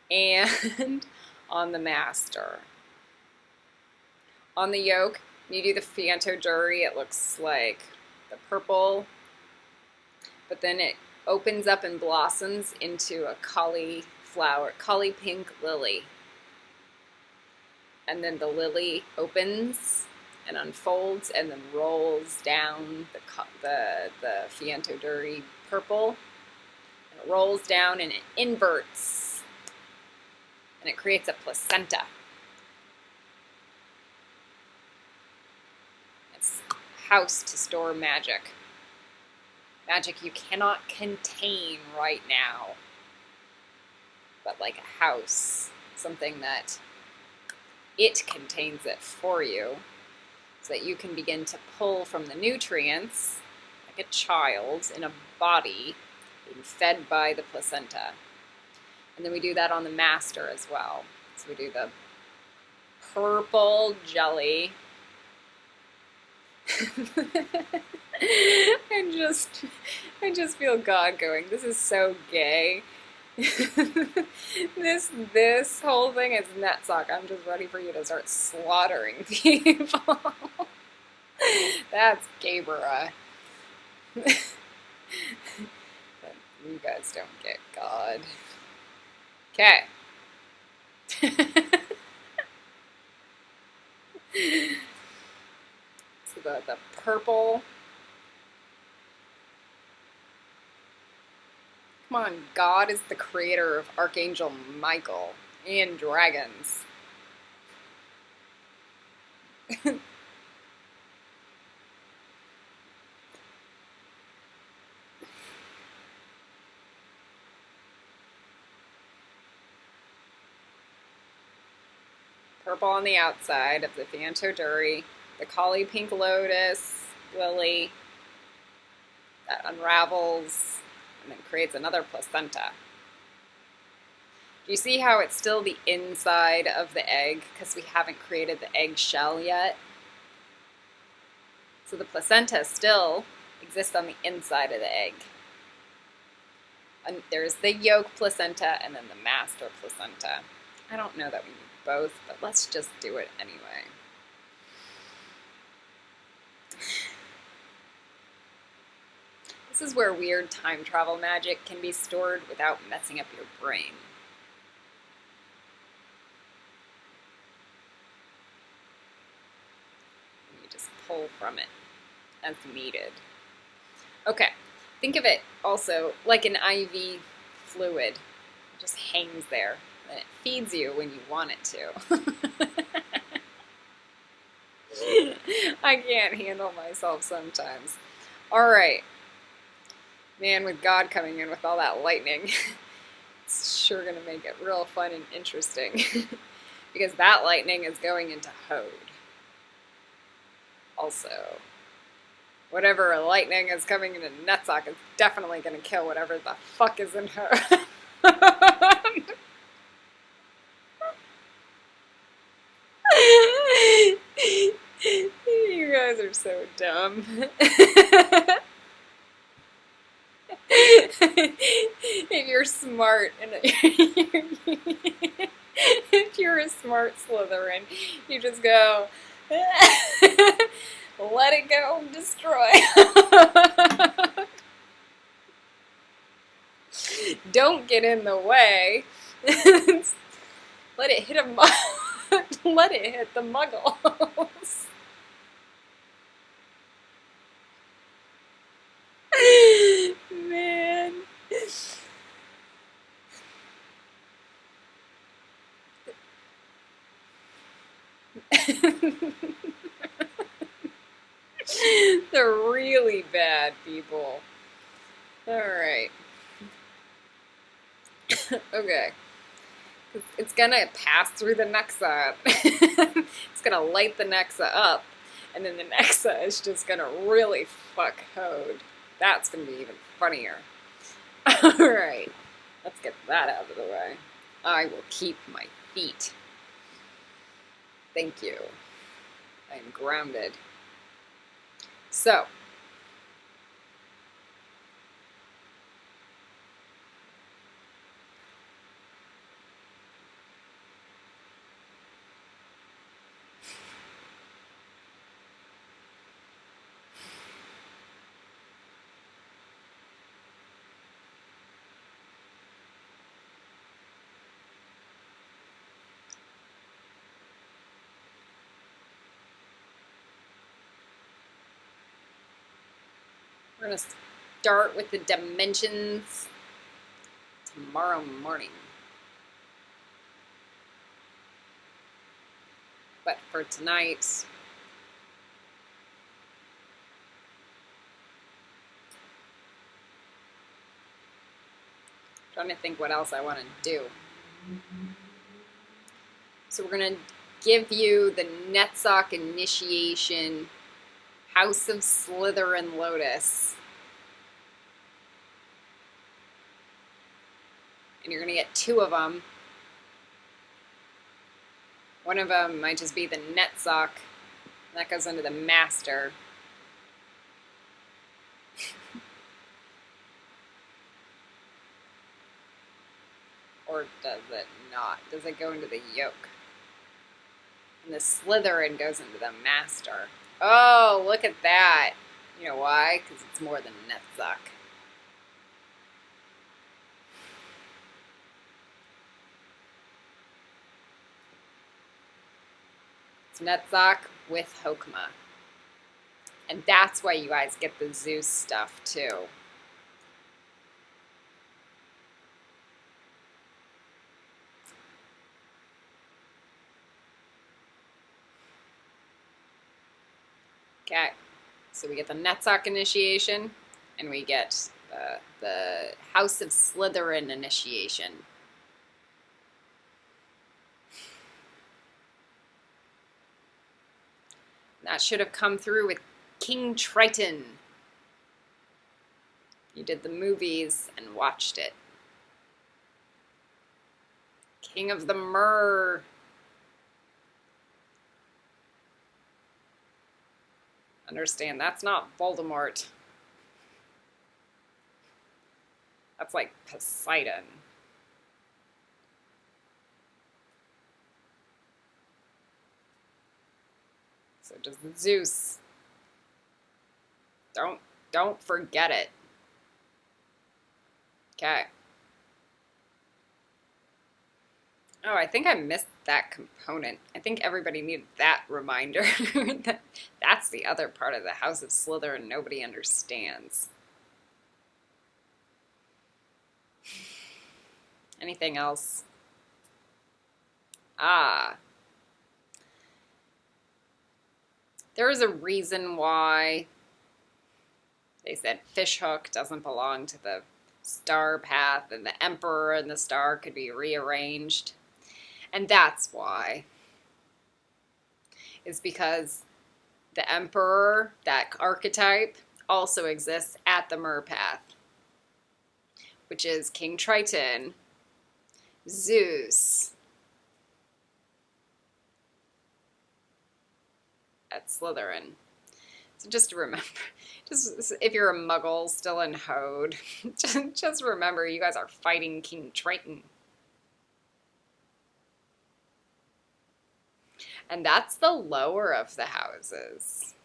and on the master. On the yoke, you do the Fiantoduri, it looks like the purple, but then it opens up and blossoms into a cauliflower, cauli pink lily. And then the lily opens and unfolds and then rolls down the Fiantoduri purple. And it rolls down and it inverts. And it creates a placenta. It's a house to store magic. Magic you cannot contain right now. But like a house, something that it contains it for you, so that you can begin to pull from the nutrients, like a child in a body, being fed by the placenta. And then we do that on the master as well. So we do the purple jelly. I just feel God going, this is so gay. This whole thing is NETZACH. I'm just ready for you to start slaughtering people. That's Kabbalah. But you guys don't get God. Okay. So the purple. Come on, God is the creator of Archangel Michael and dragons. Purple on the outside of the Fiantoduri, the cauli pink lotus lily that unravels and then creates another placenta. Do you see how it's still the inside of the egg because we haven't created the egg shell yet? So the placenta still exists on the inside of the egg. And there's the yolk placenta and then the master placenta. I don't know that we need both, but let's just do it anyway. This is where weird time travel magic can be stored without messing up your brain. You just pull from it as needed. Okay, think of it also like an IV fluid. It just hangs there, and it feeds you when you want it to. I can't handle myself sometimes. All right. Man, with God coming in with all that lightning, it's sure going to make it real fun and interesting. Because that lightning is going into Hode. Also, whatever lightning is coming into NETZACH is definitely going to kill whatever the fuck is in Hode. You guys are so dumb. If you're smart and if you're a smart Slytherin, you just go, let it go, destroy. Don't get in the way. Let it hit let it hit the muggles. Man. They're really bad people. Alright. Okay. It's gonna pass through the Nexa. It's gonna light the Nexa up. And then the Nexa is just gonna really fuck Hode. That's gonna be even funnier. Alright. Let's get that out of the way. I will keep my feet. Thank you. I am grounded. So. We're going to start with the dimensions tomorrow morning. But for tonight, trying to think what else I want to do. So we're going to give you the NETZACH initiation, House of Slytherin Lotus. And you're going to get 2 of them. One of them might just be the NETZACH. That goes under the Master. Or does it not? Does it go into the yoke? And the Slytherin goes into the Master. Oh, look at that. You know why? Because it's more than NETZACH. It's NETZACH with Hokmah. And that's why you guys get the Zeus stuff, too. Okay, so we get the NETZACH initiation, and we get the House of Slytherin initiation. That should have come through with King Triton. You did the movies and watched it. King of the Myrrh. Understand, that's not Voldemort. That's like Poseidon. So does Zeus. Don't forget it. Okay. Oh, I think I missed that component. I think everybody needed that reminder. That's the other part of the House of Slytherin nobody understands. Anything else? Ah. There is a reason why they said fishhook doesn't belong to the star path, and the emperor and the star could be rearranged. And that's why. Is because the emperor, that archetype, also exists at the Mer path, which is King Triton, Zeus, at Slytherin. So just to remember, just if you're a muggle still in Hode, just remember you guys are fighting King Triton. And that's the lower of the houses.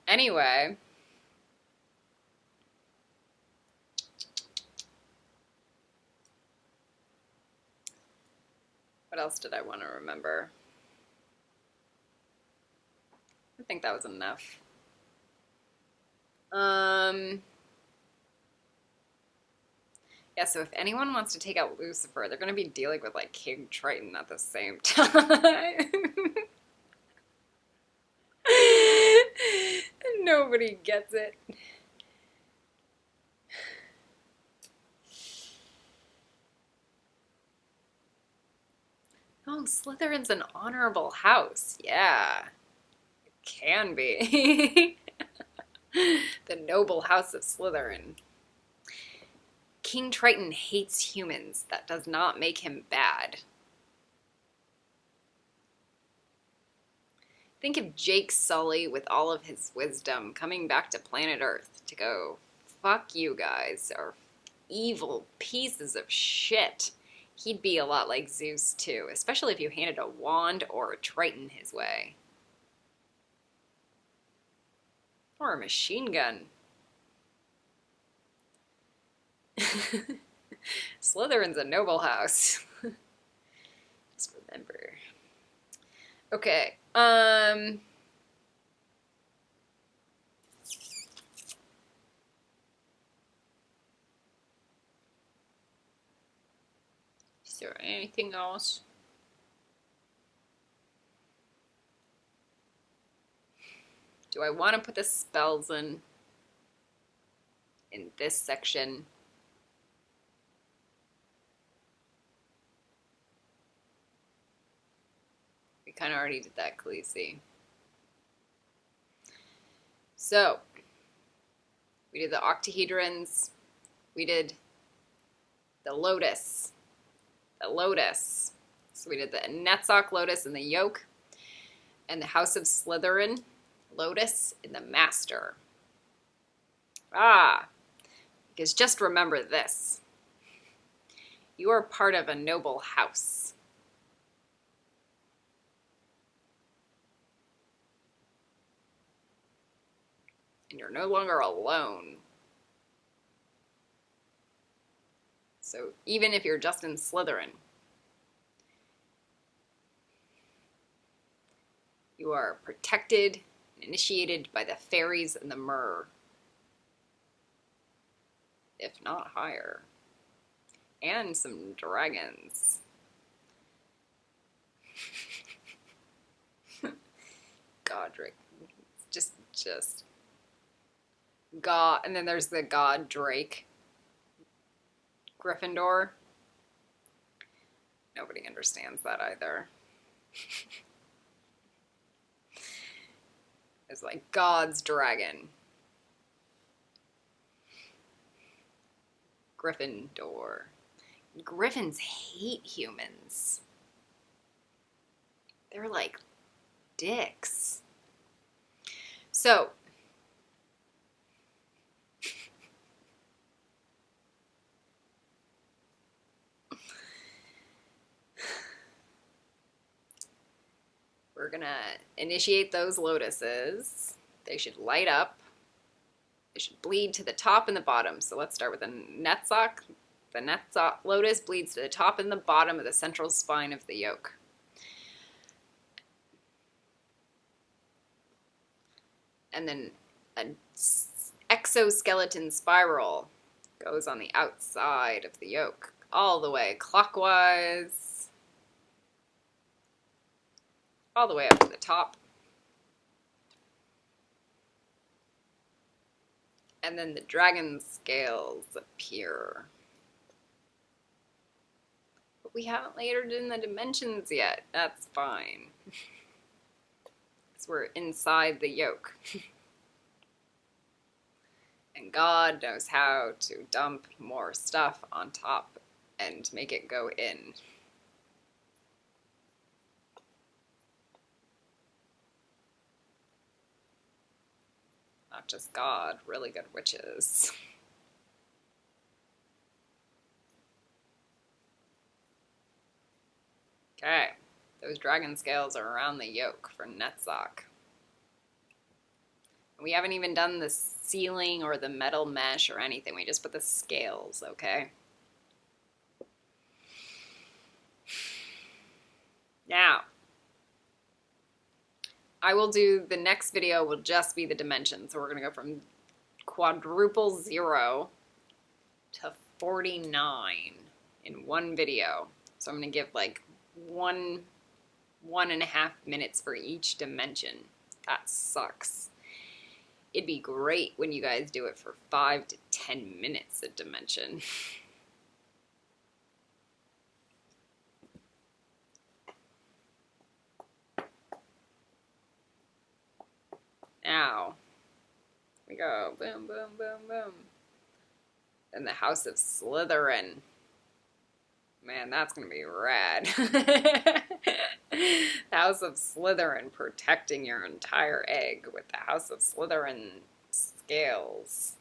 Anyway, what else did I want to remember? I think that was enough. Yeah, so if anyone wants to take out Lucifer, they're going to be dealing with, like, King Triton at the same time. Nobody gets it. Oh, Slytherin's an honorable house. Yeah, it can be. The noble house of Slytherin. King Triton hates humans. That does not make him bad. Think of Jake Sully with all of his wisdom coming back to planet Earth to go, fuck you guys, or evil pieces of shit. He'd be a lot like Zeus too, especially if you handed a wand or a Triton his way. Or a machine gun. Slytherin's a noble house. Just remember. Okay. Is there anything else? Do I want to put the spells in this section? We kind of already did that, Khaleesi. So, we did the octahedrons. We did the lotus. The lotus. So we did the NETZACH lotus in the yoke, and the House of Slytherin lotus in the master. Because just remember this. You are part of a noble house. And you're no longer alone. So even if you're just in Slytherin, you are protected and initiated by the fairies and the Mer, if not higher, and some dragons. Godric, just God, and then there's the God Drake, Gryffindor. Nobody understands that either. It's like God's dragon. Gryffindor. Griffins hate humans. They're like dicks. So, we're gonna initiate those lotuses. They should light up. They should bleed to the top and the bottom. So let's start with the NETZACH. The NETZACH lotus bleeds to the top and the bottom of the central spine of the yoke. And then an exoskeleton spiral goes on the outside of the yoke, all the way clockwise, all the way up to the top. And then the dragon scales appear. But we haven't layered in the dimensions yet. That's fine. Because we're inside the yolk. And God knows how to dump more stuff on top and make it go in. Not just God, really good witches. Okay, those dragon scales are around the yolk for NETZACH. We haven't even done the ceiling or the metal mesh or anything. We just put the scales, okay? Now, I will do, the next video will just be the dimensions. So we're going to go from quadruple 0 to 49 in one video. So I'm going to give like 1.5 minutes for each dimension. That sucks. It'd be great when you guys do it for 5 to 10 minutes a dimension. Now, we go boom, boom, boom, boom. Then the House of Slytherin. Man, that's going to be rad. The House of Slytherin protecting your entire egg with the House of Slytherin scales.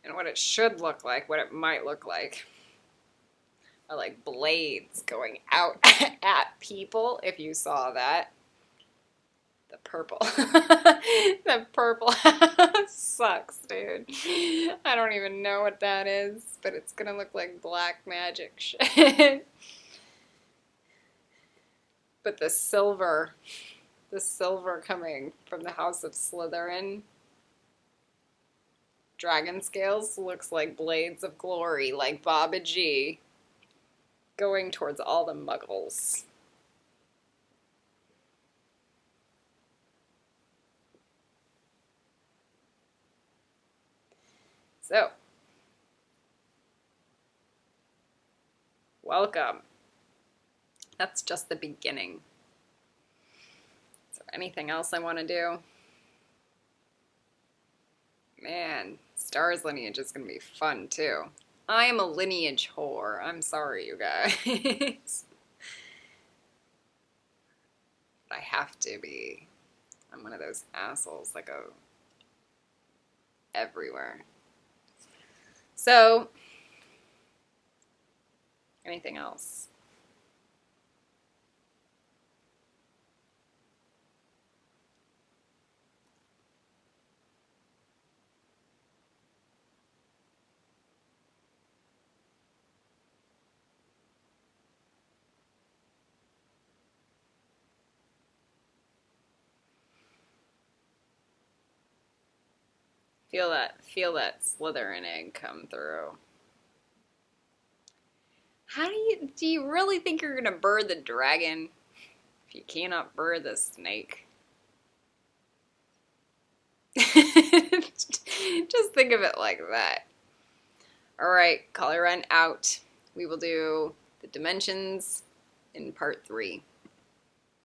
And what it should look like, what it might look like, are like blades going out at people, if you saw that. The purple. The purple sucks, dude. I don't even know what that is, but it's gonna look like black magic shit. But the silver coming from the House of Slytherin, dragon scales, looks like blades of glory, like Baba G, going towards all the muggles. So, welcome. That's just the beginning. Is there anything else I want to do? Man, Star's lineage is going to be fun too. I am a lineage whore. I'm sorry, you guys. But I have to be. I'm one of those assholes that go everywhere. So, anything else? Feel that Slytherin egg come through. How do you really think you're gonna bird the dragon if you cannot bird the snake? Just think of it like that. Alright, color run out. We will do the dimensions in part 3.